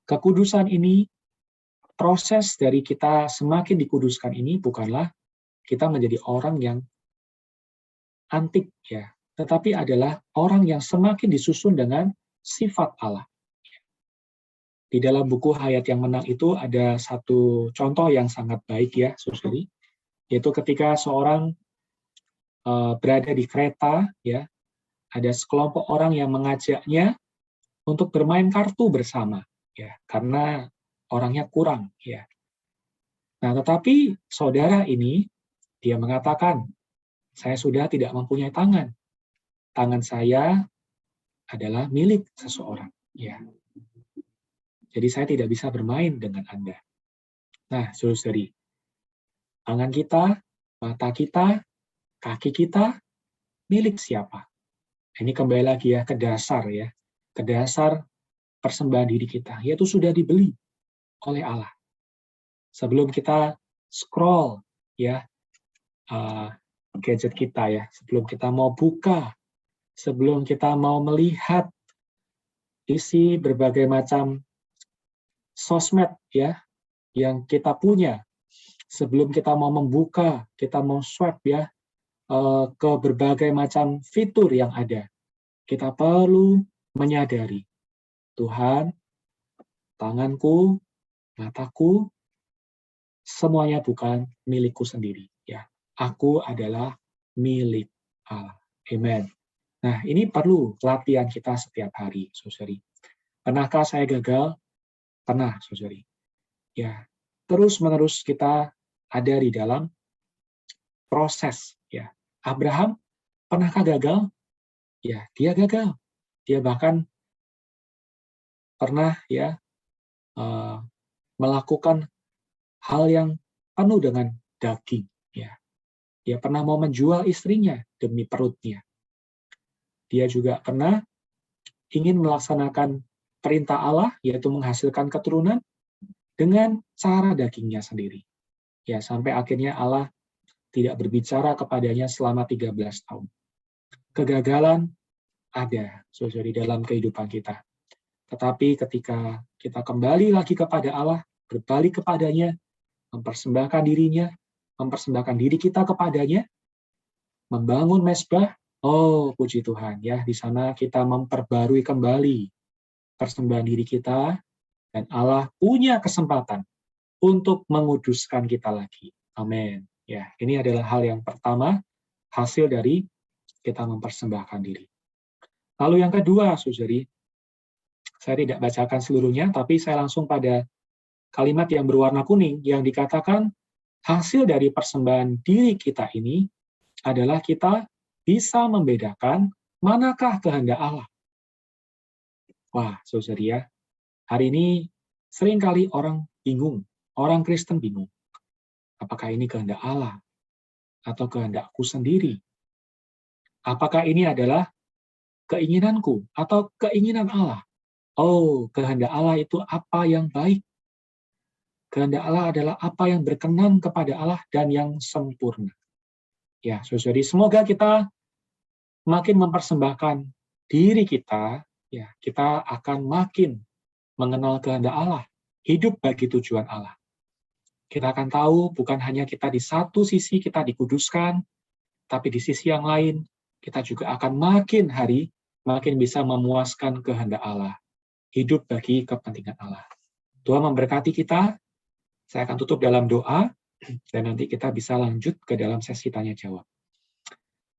Kekudusan ini, proses dari kita semakin dikuduskan ini bukanlah kita menjadi orang yang antik ya, tetapi adalah orang yang semakin disusun dengan sifat Allah. Di dalam buku Hayat yang Menang itu ada satu contoh yang sangat baik ya, saudari, yaitu ketika seorang berada di kereta ya, ada sekelompok orang yang mengajaknya untuk bermain kartu bersama ya, karena orangnya kurang ya. Nah, tetapi saudara ini dia mengatakan, saya sudah tidak mempunyai tangan. Tangan saya adalah milik seseorang ya. Jadi saya tidak bisa bermain dengan Anda. Nah, saudari, tangan kita, mata kita, kaki kita milik siapa? Ini kembali lagi ya ke dasar ya, ke dasar persembahan diri kita, yaitu sudah dibeli oleh Allah. Sebelum kita scroll ya gadget kita ya, sebelum kita mau buka, sebelum kita mau melihat isi berbagai macam sosmed ya, yang kita punya sebelum kita mau membuka, kita mau swipe ya ke berbagai macam fitur yang ada. Kita perlu menyadari, Tuhan, tanganku, mataku, semuanya bukan milikku sendiri. Ya, aku adalah milik Allah. Amen. Nah, ini perlu latihan kita setiap hari, saudari. Pernahkah saya gagal? Pernah, saudari. Ya, terus-menerus kita ada di dalam proses. Ya, Abraham pernahkah gagal? Ya, dia gagal. Dia bahkan pernah ya melakukan hal yang penuh dengan daging. Ya, dia pernah mau menjual istrinya demi perutnya. Dia juga pernah ingin melaksanakan perintah Allah, yaitu menghasilkan keturunan, dengan cara dagingnya sendiri. Ya, sampai akhirnya Allah tidak berbicara kepadanya selama 13 tahun. Kegagalan ada, saudara, di dalam kehidupan kita. Tetapi ketika kita kembali lagi kepada Allah, berbalik kepadanya, mempersembahkan dirinya, mempersembahkan diri kita kepadanya, membangun mezbah, oh puji Tuhan ya, di sana kita memperbarui kembali persembahan diri kita, dan Allah punya kesempatan untuk menguduskan kita lagi. Amin. Ya, ini adalah hal yang pertama, hasil dari kita mempersembahkan diri. Lalu yang kedua, saudari, saya tidak bacakan seluruhnya, tapi saya langsung pada kalimat yang berwarna kuning yang dikatakan hasil dari persembahan diri kita ini adalah kita bisa membedakan manakah kehendak Allah. Wah, saudari ya, hari ini seringkali orang bingung, orang Kristen bingung. Apakah ini kehendak Allah atau kehendakku sendiri? Apakah ini adalah keinginanku atau keinginan Allah? Oh, kehendak Allah itu apa yang baik. Kehendak Allah adalah apa yang berkenan kepada Allah dan yang sempurna. Ya, saudari, semoga kita makin mempersembahkan diri kita, ya, kita akan makin mengenal kehendak Allah, hidup bagi tujuan Allah. Kita akan tahu bukan hanya kita di satu sisi kita dikuduskan, tapi di sisi yang lain kita juga akan makin hari makin bisa memuaskan kehendak Allah, hidup bagi kepentingan Allah. Tuhan memberkati kita. Saya akan tutup dalam doa, dan nanti kita bisa lanjut ke dalam sesi tanya-jawab.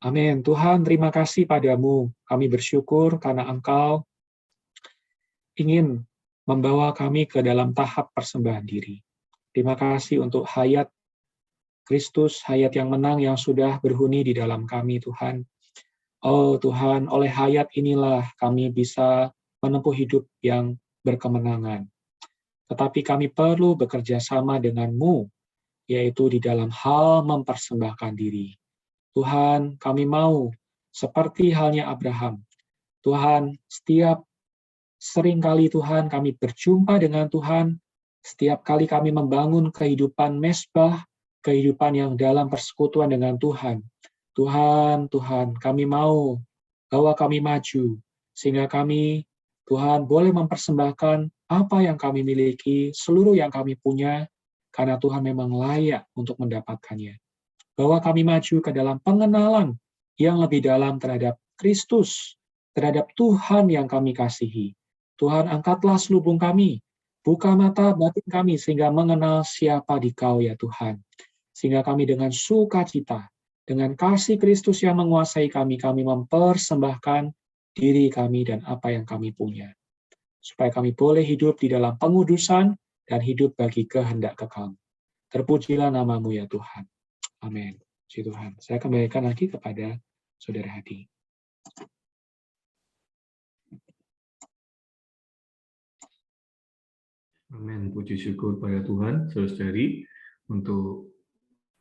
Amin. Tuhan, terima kasih padamu. Kami bersyukur karena Engkau ingin membawa kami ke dalam tahap persembahan diri. Terima kasih untuk hayat Kristus, hayat yang menang yang sudah berhuni di dalam kami, Tuhan. Oh Tuhan, oleh hayat inilah kami bisa menempuh hidup yang berkemenangan. Tetapi kami perlu bekerja sama dengan-Mu, yaitu di dalam hal mempersembahkan diri. Tuhan, kami mau seperti halnya Abraham. Tuhan, seringkali Tuhan kami berjumpa dengan Tuhan, setiap kali kami membangun kehidupan mezbah, kehidupan yang dalam persekutuan dengan Tuhan. Tuhan, kami mau bahwa kami maju, sehingga kami, Tuhan, boleh mempersembahkan apa yang kami miliki, seluruh yang kami punya, karena Tuhan memang layak untuk mendapatkannya. Bahwa kami maju ke dalam pengenalan yang lebih dalam terhadap Kristus, terhadap Tuhan yang kami kasihi. Tuhan, angkatlah selubung kami, buka mata batin kami, sehingga mengenal siapa Dikau ya Tuhan. Sehingga kami dengan sukacita, dengan kasih Kristus yang menguasai kami mempersembahkan diri kami dan apa yang kami punya. Supaya kami boleh hidup di dalam pengudusan dan hidup bagi kehendak kekal. Terpujilah nama-Mu ya Tuhan. Amin. Puji Tuhan. Saya kembalikan lagi kepada Saudara Hadi. Amin. Puji syukur pada Tuhan, saudari, untuk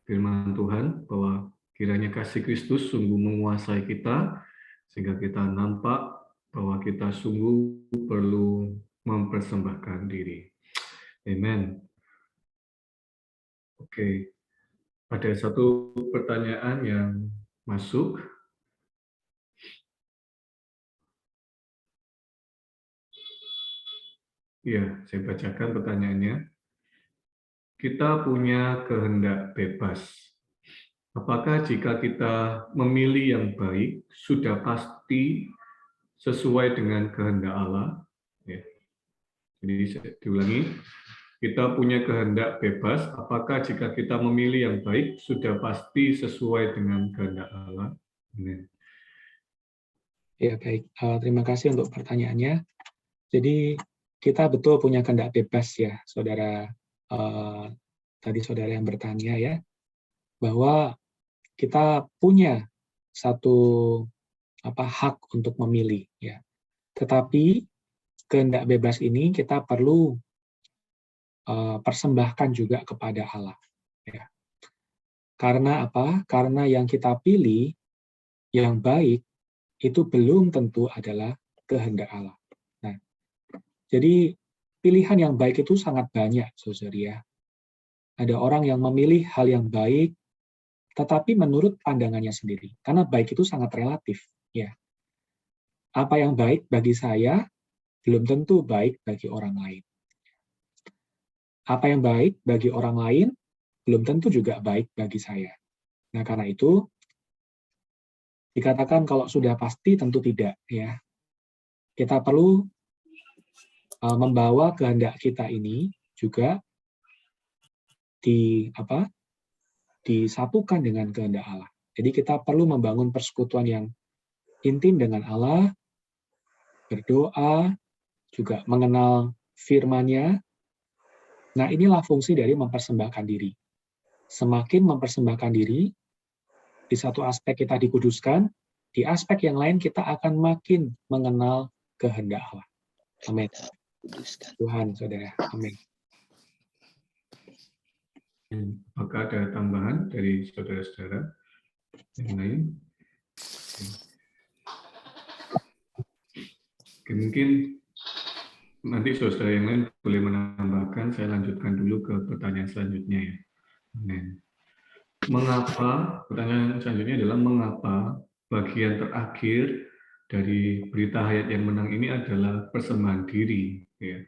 firman Tuhan, bahwa kiranya kasih Kristus sungguh menguasai kita, sehingga kita nampak bahwa kita sungguh perlu mempersembahkan diri. Amen. Oke, ada satu pertanyaan yang masuk. Ya, saya bacakan pertanyaannya. kita punya kehendak bebas. Apakah jika kita memilih yang baik, sudah pasti sesuai dengan kehendak Allah? Ya. Jadi saya diulangi, kita punya kehendak bebas. Apakah jika kita memilih yang baik, sudah pasti sesuai dengan kehendak Allah? Amin. Ya, baik. Terima kasih untuk pertanyaannya. Jadi, kita betul punya kehendak bebas ya, saudara. Tadi saudara yang bertanya ya, bahwa kita punya satu hak untuk memilih ya. Tetapi kehendak bebas ini kita perlu persembahkan juga kepada Allah ya. Karena apa? Karena yang kita pilih yang baik itu belum tentu adalah kehendak Allah. Nah, jadi pilihan yang baik itu sangat banyak, saudara ya. Ada orang yang memilih hal yang baik tetapi menurut pandangannya sendiri. Karena baik itu sangat relatif ya. Apa yang baik bagi saya belum tentu baik bagi orang lain. Apa yang baik bagi orang lain belum tentu juga baik bagi saya. Nah, karena itu dikatakan kalau sudah pasti tentu tidak ya. Kita perlu membawa kehendak kita ini juga disatukan dengan kehendak Allah. Jadi kita perlu membangun persekutuan yang intim dengan Allah, berdoa, juga mengenal firman-Nya. Nah, inilah fungsi dari mempersembahkan diri. Semakin mempersembahkan diri, di satu aspek kita dikuduskan, di aspek yang lain kita akan makin mengenal kehendak Allah. Amin. Tuhan, saudara. Amin. Apakah ada tambahan dari saudara-saudara yang lain? Mungkin nanti saudara yang lain boleh menambahkan, saya lanjutkan dulu ke pertanyaan selanjutnya ya. Amin. Mengapa, pertanyaan selanjutnya adalah mengapa bagian terakhir dari berita hayat yang menang ini adalah persembahan diri. Ya.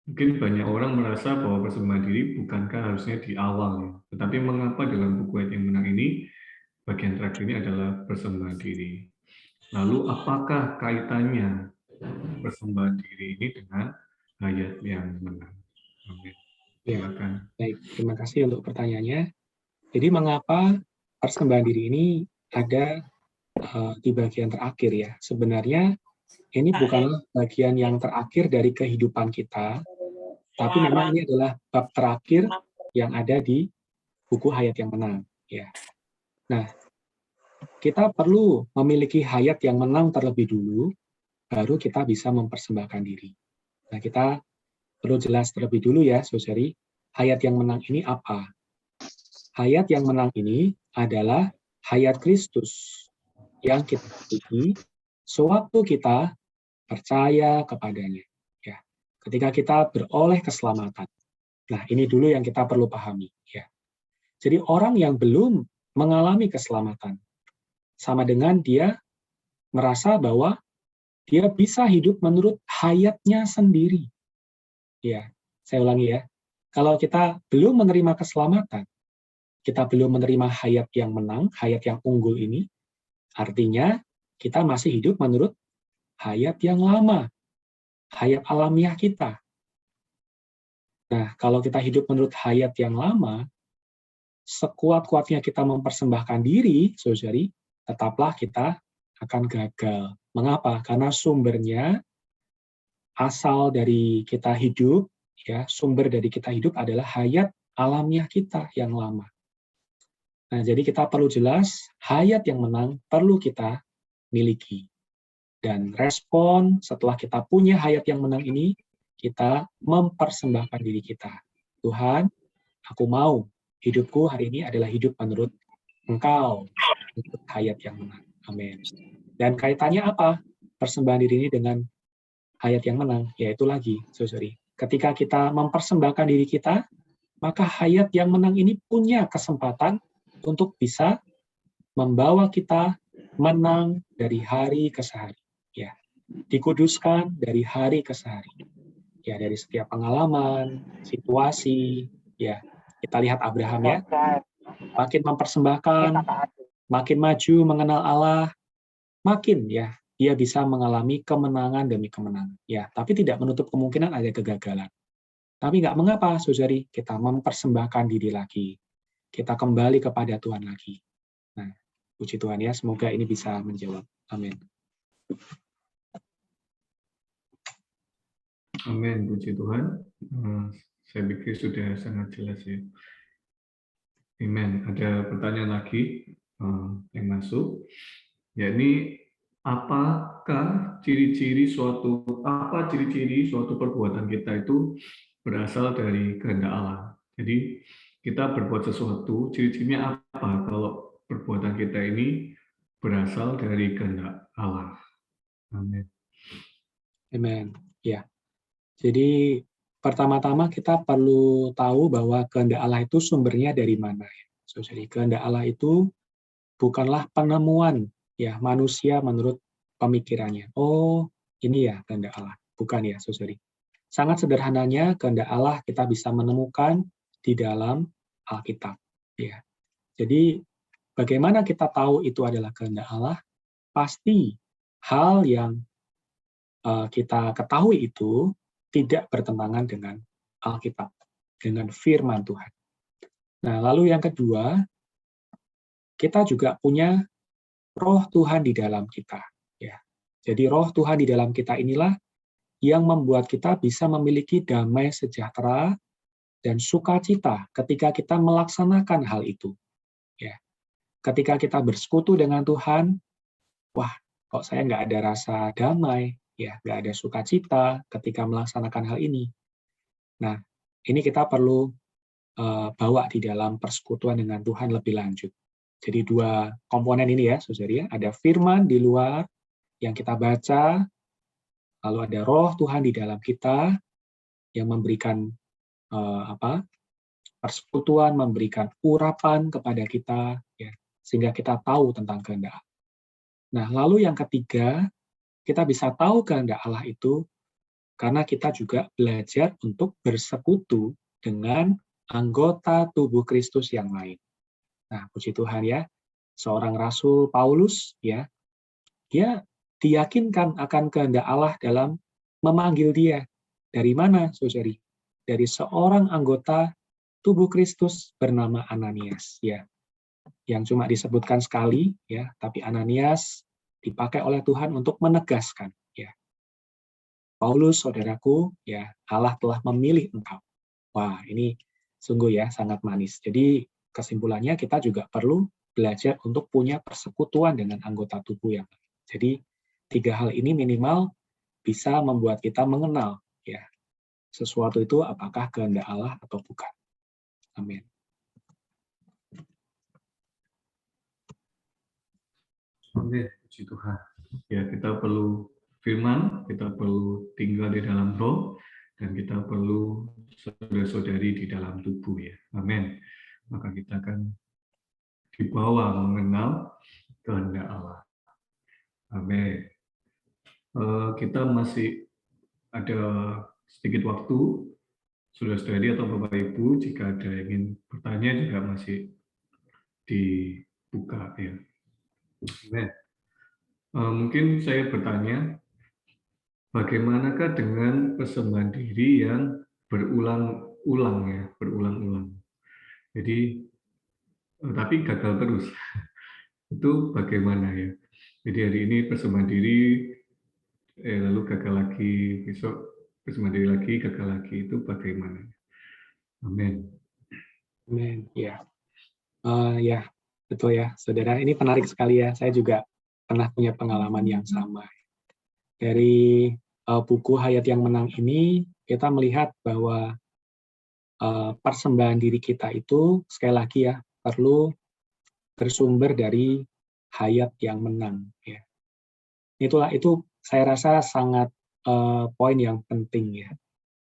Mungkin banyak orang merasa bahwa persembahan diri bukankah harusnya di awal, ya. Tetapi mengapa dalam buku hayat yang menang ini bagian terakhir ini adalah persembahan diri. Lalu apakah kaitannya persembahan diri ini dengan hayat yang menang? Amin. Silakan. Baik, terima kasih untuk pertanyaannya. Jadi mengapa persembahan diri ini ada di bagian terakhir ya? Sebenarnya ini bukanlah bagian yang terakhir dari kehidupan kita, tapi memang ini adalah bab terakhir yang ada di buku hayat yang menang. Ya. Nah, kita perlu memiliki hayat yang menang terlebih dulu, baru kita bisa mempersembahkan diri. Nah, kita perlu jelas terlebih dulu ya, saudari, hayat yang menang ini apa? Hayat yang menang ini adalah hayat Kristus yang kita miliki sewaktu kita percaya kepadanya. Ya, ketika kita beroleh keselamatan. Nah, ini dulu yang kita perlu pahami. Ya. Jadi orang yang belum mengalami keselamatan, sama dengan dia merasa bahwa dia bisa hidup menurut hayatnya sendiri. Ya, saya ulangi ya. Kalau kita belum menerima keselamatan, kita belum menerima hayat yang menang, hayat yang unggul ini, artinya kita masih hidup menurut hayat yang lama, hayat alamiah kita. Nah, kalau kita hidup menurut hayat yang lama, sekuat-kuatnya kita mempersembahkan diri, saudari, tetaplah kita akan gagal. Mengapa? Karena sumbernya, asal dari kita hidup, ya, sumber dari kita hidup adalah hayat alamiah kita yang lama. Nah, jadi kita perlu jelas, hayat yang menang perlu kita miliki. Dan respon setelah kita punya hayat yang menang ini, kita mempersembahkan diri kita. Tuhan, aku mau hidupku hari ini adalah hidup menurut Engkau, menurut hayat yang menang. Amin. Dan kaitannya apa? Persembahan diri ini dengan hayat yang menang, yaitu lagi, saudari. Ketika kita mempersembahkan diri kita, maka hayat yang menang ini punya kesempatan untuk bisa membawa kita menang dari hari ke hari. Ya, dikuduskan dari hari ke hari. ya dari setiap pengalaman, situasi, ya kita lihat Abraham ya, makin mempersembahkan, makin maju mengenal Allah, makin ya dia bisa mengalami kemenangan demi kemenangan. Ya, tapi tidak menutup kemungkinan ada kegagalan. Tapi nggak mengapa, saudari, kita mempersembahkan diri lagi. Kita kembali kepada Tuhan lagi. Nah, puji Tuhan ya, semoga ini bisa menjawab. Amin. Amin, puji Tuhan. Saya pikir sudah sangat jelas ya. Amin. Ada pertanyaan lagi yang masuk, yakni apakah ciri-ciri suatu perbuatan kita itu berasal dari kehendak Allah. Jadi kita berbuat sesuatu, ciri-cirinya apa kalau perbuatan kita ini berasal dari kehendak Allah. Amin. Amin. Ya. Jadi pertama-tama kita perlu tahu bahwa kehendak Allah itu sumbernya dari mana. Jadi kehendak Allah itu bukanlah penemuan ya manusia menurut pemikirannya. Oh, ini ya kehendak Allah. Bukan ya, saudari. Sangat sederhananya kehendak Allah kita bisa menemukan di dalam Alkitab. Ya. Jadi bagaimana kita tahu itu adalah kehendak Allah? Pasti hal yang kita ketahui itu tidak bertentangan dengan Alkitab, dengan firman Tuhan. Nah, lalu yang kedua, kita juga punya roh Tuhan di dalam kita. Ya. Jadi roh Tuhan di dalam kita inilah yang membuat kita bisa memiliki damai sejahtera dan sukacita ketika kita melaksanakan hal itu. Ya. Ketika kita bersekutu dengan Tuhan, wah, kok saya nggak ada rasa damai, ya, nggak ada sukacita ketika melaksanakan hal ini. Nah, ini kita perlu bawa di dalam persekutuan dengan Tuhan lebih lanjut. Jadi dua komponen ini ya, saudari ya, ada firman di luar yang kita baca, lalu ada roh Tuhan di dalam kita yang memberikan persekutuan, memberikan urapan kepada kita, ya, sehingga kita tahu tentang kehendak. Nah, lalu yang ketiga, kita bisa tahu kehendak Allah itu karena kita juga belajar untuk bersekutu dengan anggota tubuh Kristus yang lain. Nah, puji Tuhan ya, seorang Rasul Paulus, ya, dia diyakinkan akan kehendak Allah dalam memanggil dia. Dari mana, saudari? Dari seorang anggota tubuh Kristus bernama Ananias, ya, yang cuma disebutkan sekali, ya, tapi Ananias dipakai oleh Tuhan untuk menegaskan, ya. Paulus, saudaraku, ya, Allah telah memilih engkau. Wah, ini sungguh ya sangat manis. Jadi kesimpulannya kita juga perlu belajar untuk punya persekutuan dengan anggota tubuh yang lain. Jadi tiga hal ini minimal bisa membuat kita mengenal ya sesuatu itu apakah kehendak Allah atau bukan. Amin. Amin, puji Tuhan. Ya, kita perlu firman, kita perlu tinggal di dalam roh, dan kita perlu saudara-saudari di dalam tubuh ya. Amin. Maka kita akan dibawa mengenal kehendak Allah. Amin. Kita masih ada sedikit waktu, saudara-saudari atau Bapak Ibu, jika ada yang ingin bertanya juga masih dibuka ya. Amin. Mungkin saya bertanya, bagaimanakah dengan persembahan diri yang berulang-ulang ya, berulang-ulang. Jadi, tapi gagal terus. Itu bagaimana ya? Jadi hari ini persembahan diri, lalu gagal lagi, besok persembahan diri lagi, gagal lagi. Itu bagaimana? Amin. Amin. Ya, ya betul ya, saudara. Ini menarik sekali ya. Saya juga pernah punya pengalaman yang sama. Dari buku Hayat yang Menang ini, kita melihat bahwa persembahan diri kita itu, sekali lagi ya, perlu bersumber dari hayat yang menang. Ya. Itu saya rasa sangat poin yang penting ya.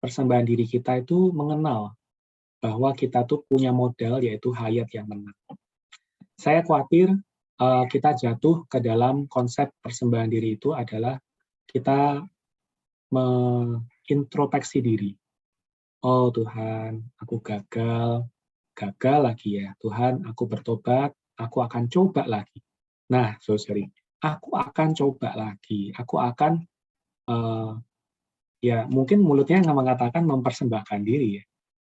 Persembahan diri kita itu mengenal bahwa kita tuh punya modal yaitu hayat yang menang. Saya khawatir kita jatuh ke dalam konsep persembahan diri itu adalah kita introspeksi diri. Oh Tuhan, aku gagal lagi ya. Tuhan, aku bertobat, aku akan coba lagi. Nah, saudari, aku akan coba lagi. Aku akan, ya mungkin mulutnya nggak mengatakan mempersembahkan diri ya.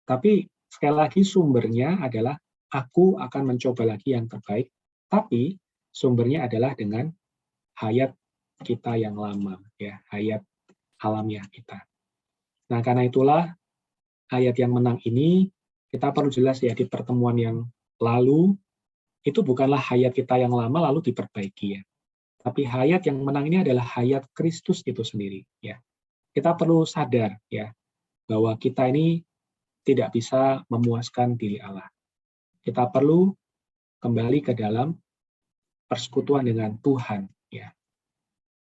Tapi sekali lagi sumbernya adalah aku akan mencoba lagi yang terbaik. Tapi sumbernya adalah dengan hayat kita yang lama, ya, hayat alamiah kita. Nah, karena itulah hayat yang menang ini kita perlu jelas ya di pertemuan yang lalu itu bukanlah hayat kita yang lama lalu diperbaiki ya. Tapi hayat yang menang ini adalah hayat Kristus itu sendiri ya. Kita perlu sadar ya bahwa kita ini tidak bisa memuaskan diri Allah. Kita perlu kembali ke dalam persekutuan dengan Tuhan ya.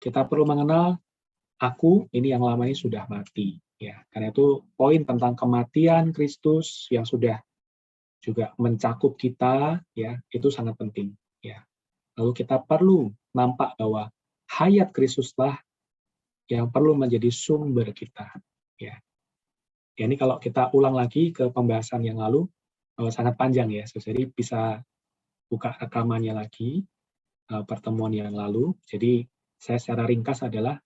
Kita perlu mengenal aku ini yang lama ini sudah mati ya. Karena itu poin tentang kematian Kristus yang sudah juga mencakup kita ya, itu sangat penting ya. Lalu kita perlu nampak bahwa hayat Kristuslah yang perlu menjadi sumber kita ya. Ya, ini kalau kita ulang lagi ke pembahasan yang lalu sangat panjang ya. Jadi bisa buka rekamannya lagi pertemuan yang lalu. Jadi saya secara ringkas adalah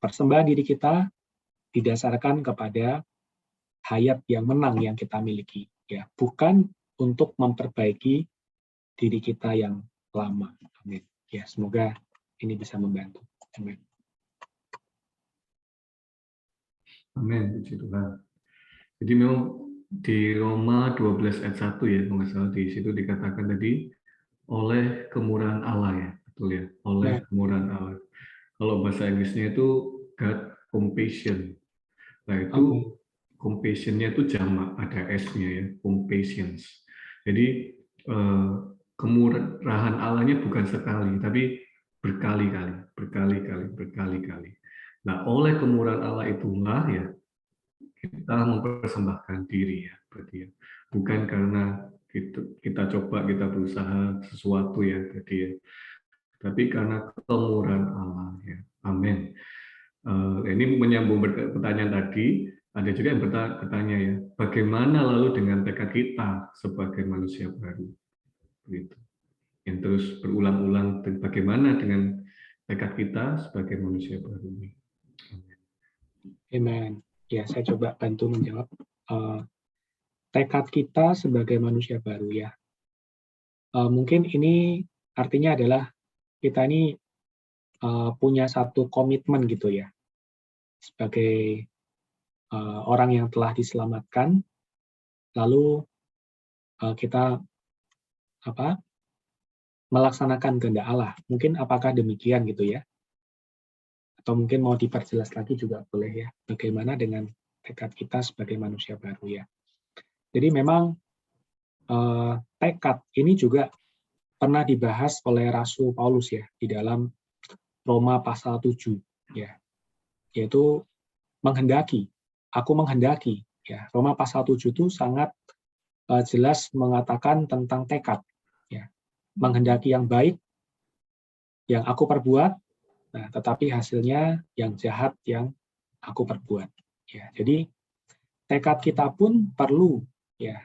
persembahan diri kita didasarkan kepada hayat yang menang yang kita miliki ya, bukan untuk memperbaiki diri kita yang lama. Amin. Ya, semoga ini bisa membantu. Amin. Amin, puji Tuhan. Jadi memang di Roma 12 ayat 1 ya, kalau nggak salah di situ dikatakan tadi oleh kemurahan Allah ya, betul ya, oleh kemurahan Allah. Kalau bahasa Inggrisnya itu God compassion. Nah itu compassion-nya itu jamak, ada S-nya ya, compassions. Jadi kemurahan Allahnya bukan sekali, tapi berkali-kali. Nah, oleh kemurahan Allah itulah ya kita mempersembahkan diri ya, berarti ya. Bukan karena kita coba, kita berusaha sesuatu ya, berarti ya. Tapi karena kemurahan Allah ya. Amin. Ini menyambung pertanyaan tadi, ada juga yang bertanya ya, bagaimana lalu dengan tekad kita sebagai manusia baru? Begitu. Yang terus berulang-ulang, bagaimana dengan tekad kita sebagai manusia baru ini? Amen. Ya, saya coba bantu menjawab. Tekad kita sebagai manusia baru ya. Mungkin ini artinya adalah kita ini punya satu komitmen gitu ya. Sebagai orang yang telah diselamatkan, lalu kita melaksanakan kehendak Allah. Mungkin apakah demikian gitu ya? Atau mungkin mau diperjelas lagi juga boleh ya. Bagaimana dengan tekad kita sebagai manusia baru ya? Jadi memang tekad ini juga pernah dibahas oleh Rasul Paulus ya di dalam Roma pasal 7 ya. Yaitu menghendaki, aku menghendaki ya. Roma pasal 7 itu sangat jelas mengatakan tentang tekad ya. Menghendaki yang baik yang aku perbuat, nah tetapi hasilnya yang jahat yang aku perbuat ya. Jadi tekad kita pun perlu ya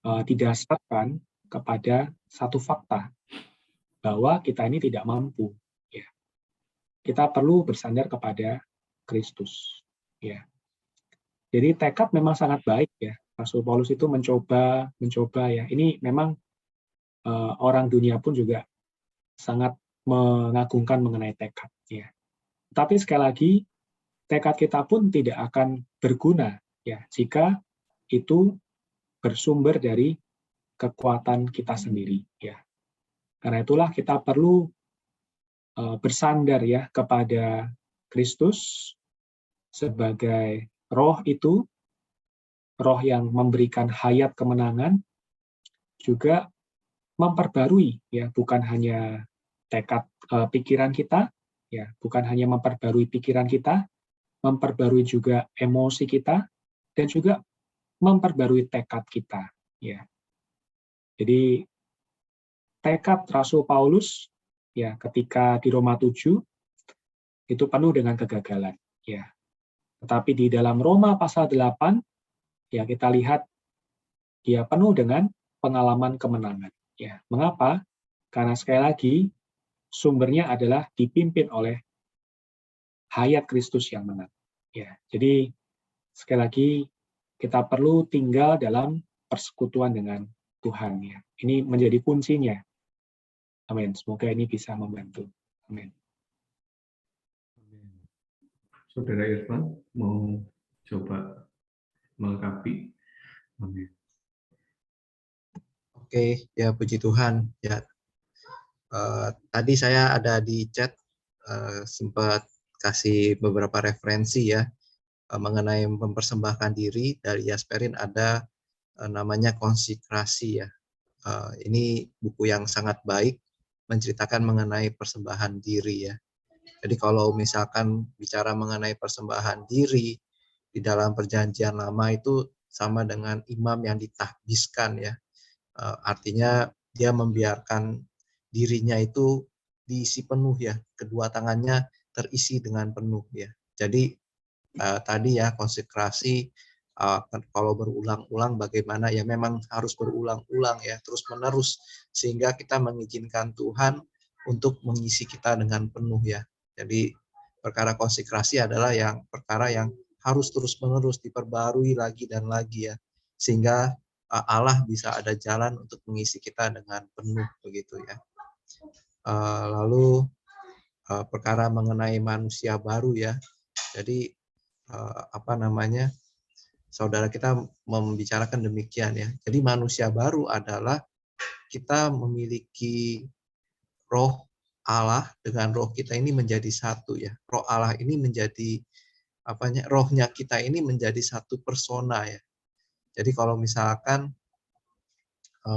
didasarkan kepada satu fakta bahwa kita ini tidak mampu ya. Kita perlu bersandar kepada Kristus ya. Jadi tekad memang sangat baik ya. Rasul Paulus itu mencoba ya. Ini memang orang dunia pun juga sangat mengagungkan mengenai tekad ya. Tapi sekali lagi tekad kita pun tidak akan berguna ya jika itu bersumber dari kekuatan kita sendiri ya. Karena itulah kita perlu bersandar ya kepada Kristus sebagai roh itu, roh yang memberikan hayat kemenangan, juga memperbarui ya, bukan hanya tekad pikiran kita ya, bukan hanya memperbarui pikiran kita, memperbarui juga emosi kita dan juga memperbarui tekad kita ya. Jadi tekad Rasul Paulus ya ketika di Roma 7 itu penuh dengan kegagalan ya. Tetapi di dalam Roma pasal 8, ya kita lihat dia penuh dengan pengalaman kemenangan. Ya, mengapa? Karena sekali lagi sumbernya adalah dipimpin oleh hayat Kristus yang menang. Ya, jadi sekali lagi kita perlu tinggal dalam persekutuan dengan Tuhan. Ya, ini menjadi kuncinya. Amin. Semoga ini bisa membantu. Amin. Saudara Irfan mau coba melengkapi? Amin. Oke, ya puji Tuhan. Ya, tadi saya ada di chat sempat kasih beberapa referensi ya mengenai mempersembahkan diri. Dari Yasperin ada namanya konsekrasi ya. Ini buku yang sangat baik menceritakan mengenai persembahan diri ya. Jadi kalau misalkan bicara mengenai persembahan diri di dalam perjanjian lama itu sama dengan imam yang ditahbiskan ya. Artinya dia membiarkan dirinya itu diisi penuh ya, kedua tangannya terisi dengan penuh ya. Jadi tadi ya konsekrasi kalau berulang-ulang bagaimana ya, memang harus berulang-ulang ya, terus menerus sehingga kita mengizinkan Tuhan untuk mengisi kita dengan penuh ya. Jadi perkara konsekrasi adalah perkara yang harus terus menerus diperbarui lagi dan lagi ya, sehingga Allah bisa ada jalan untuk mengisi kita dengan penuh begitu ya. Lalu perkara mengenai manusia baru ya. Jadi saudara kita membicarakan demikian ya. Jadi manusia baru adalah kita memiliki roh Allah dengan roh kita ini menjadi satu ya. Roh Allah ini menjadi rohnya kita ini menjadi satu persona ya. Jadi kalau misalkan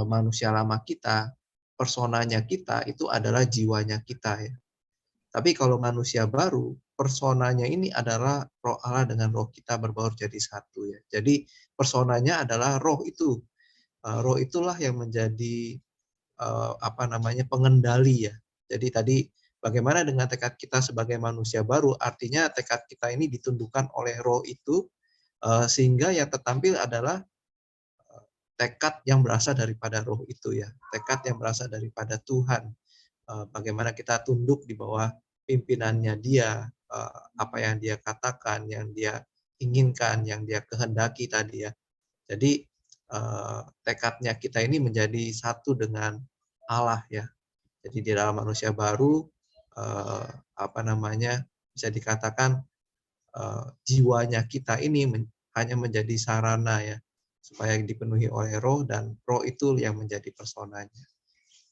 manusia lama kita, personanya kita itu adalah jiwanya kita ya. Tapi kalau manusia baru, personanya ini adalah roh Allah dengan roh kita berbaur jadi satu ya. Jadi personanya adalah roh itu. Roh itulah yang menjadi pengendali ya. Jadi tadi bagaimana dengan tekad kita sebagai manusia baru, artinya tekad kita ini ditundukkan oleh roh itu sehingga yang tertampil adalah tekad yang berasal daripada roh itu ya, tekad yang berasal daripada Tuhan. Bagaimana kita tunduk di bawah pimpinannya Dia, apa yang Dia katakan, yang Dia inginkan, yang Dia kehendaki tadi ya. Jadi tekadnya kita ini menjadi satu dengan Allah ya. Jadi di dalam manusia baru bisa dikatakan jiwanya kita ini hanya menjadi sarana ya, supaya dipenuhi oleh roh, dan roh itu yang menjadi personanya.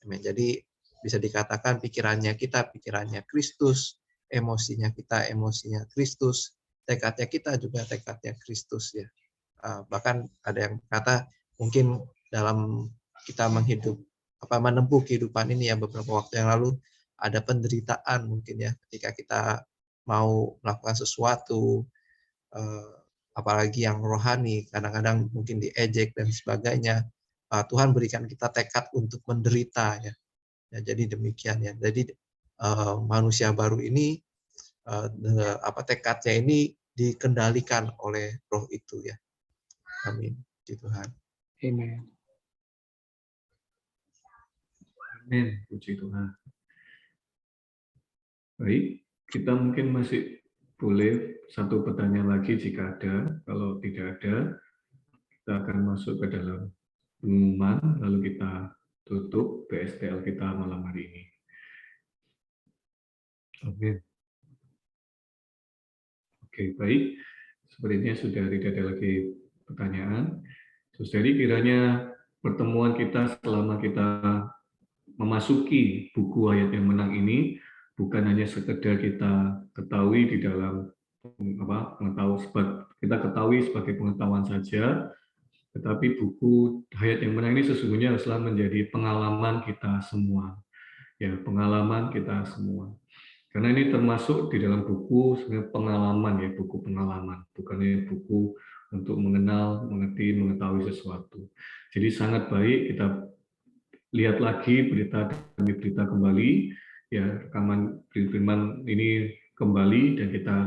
Jadi bisa dikatakan pikirannya kita pikirannya Kristus, emosinya kita emosinya Kristus, tekadnya kita juga tekadnya Kristus ya. Bahkan ada yang kata mungkin dalam kita menempuh kehidupan ini ya, beberapa waktu yang lalu ada penderitaan mungkin ya, ketika kita mau melakukan sesuatu apalagi yang rohani, kadang-kadang mungkin diejek dan sebagainya. Tuhan berikan kita tekad untuk menderita ya. Ya, jadi demikian ya. Jadi manusia baru ini tekadnya ini dikendalikan oleh roh itu ya. Amin. Puji Tuhan. Amen. Amin. Puji Tuhan. Baik, kita mungkin masih boleh satu pertanyaan lagi jika ada. Kalau tidak ada, kita akan masuk ke dalam pengumuman, lalu kita tutup PSTL kita malam hari ini. Oke, baik. Sepertinya sudah tidak ada lagi pertanyaan. Saudari, kiranya pertemuan kita selama kita memasuki buku Hayat yang Menang ini bukan hanya sekedar kita ketahui di dalam kita ketahui sebagai pengetahuan saja, tetapi buku Hayat yang Menang ini sesungguhnya haruslah menjadi pengalaman kita semua. Ya, pengalaman kita semua. Karena ini termasuk di dalam buku sebenarnya pengalaman ya, buku pengalaman, bukannya buku untuk mengenal, mengerti, mengetahui sesuatu. Jadi sangat baik kita lihat lagi berita demi berita kembali, ya rekaman firman ini kembali, dan kita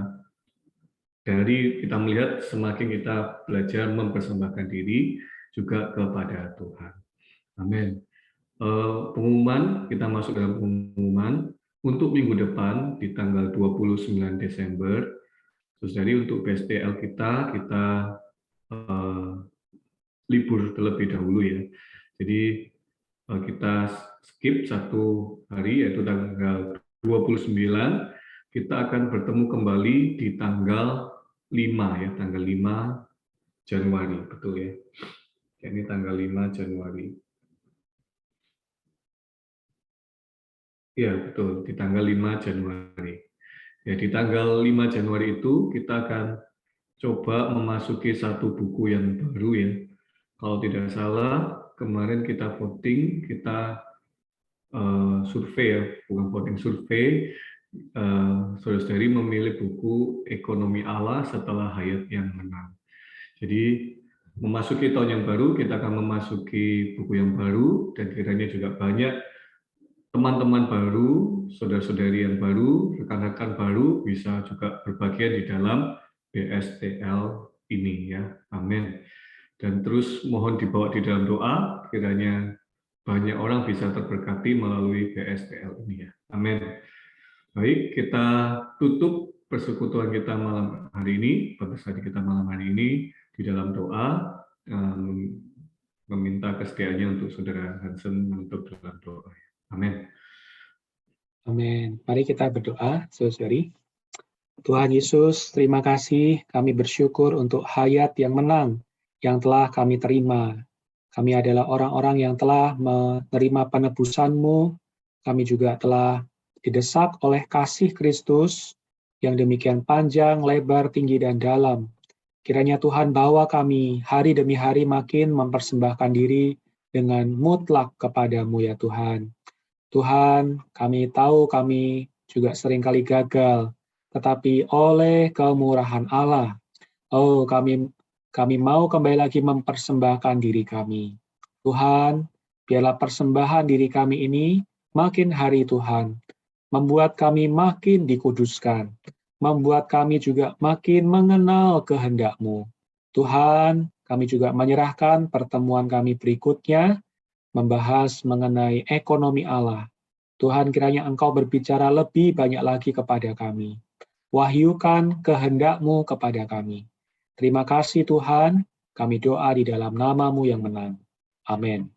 dari kita melihat semakin kita belajar mempersembahkan diri juga kepada Tuhan. Amin. Pengumuman, kita masuk dalam pengumuman untuk minggu depan di tanggal 29 Desember. Saudari, untuk BSTL kita libur terlebih dahulu ya. Jadi kita skip satu hari, yaitu tanggal 29. Kita akan bertemu kembali di tanggal 5 ya, tanggal 5 Januari, betul ya. Ini tanggal 5 Januari. Ya, betul, di tanggal 5 Januari. Ya, di tanggal 5 Januari itu kita akan coba memasuki satu buku yang baru ya. Kalau tidak salah, kemarin kita voting, kita survei ya, bukan voting, survei, saudara-saudari memilih buku Ekonomi Allah Setelah Hayat yang Menang. Jadi, memasuki tahun yang baru, kita akan memasuki buku yang baru, dan kiranya juga banyak teman-teman baru, saudara-saudari yang baru, rekan-rekan baru bisa juga berbagian di dalam BSTL ini ya. Amin. Dan terus mohon dibawa di dalam doa, kiranya banyak orang bisa terberkati melalui BSTL ini ya. Amin. Baik, kita tutup persekutuan kita malam hari ini, perbesar kita malam hari ini di dalam doa, meminta kesediaannya untuk Saudara Hansen menutup dalam doa. Amin. Amin. Mari kita berdoa, saudari. Tuhan Yesus, terima kasih. Kami bersyukur untuk hayat yang menang, yang telah kami terima. Kami adalah orang-orang yang telah menerima penebusan-Mu. Kami juga telah didesak oleh kasih Kristus yang demikian panjang, lebar, tinggi, dan dalam. Kiranya Tuhan bawa kami hari demi hari makin mempersembahkan diri dengan mutlak kepada-Mu ya Tuhan. Tuhan, kami tahu kami juga seringkali gagal, tetapi oleh kemurahan Allah, kami mau kembali lagi mempersembahkan diri kami. Tuhan, biarlah persembahan diri kami ini makin hari Tuhan, membuat kami makin dikuduskan, membuat kami juga makin mengenal kehendak-Mu. Tuhan, kami juga menyerahkan pertemuan kami berikutnya, membahas mengenai ekonomi Allah. Tuhan, kiranya Engkau berbicara lebih banyak lagi kepada kami. Wahyukan kehendak-Mu kepada kami. Terima kasih Tuhan, kami doa di dalam nama-Mu yang menang. Amin.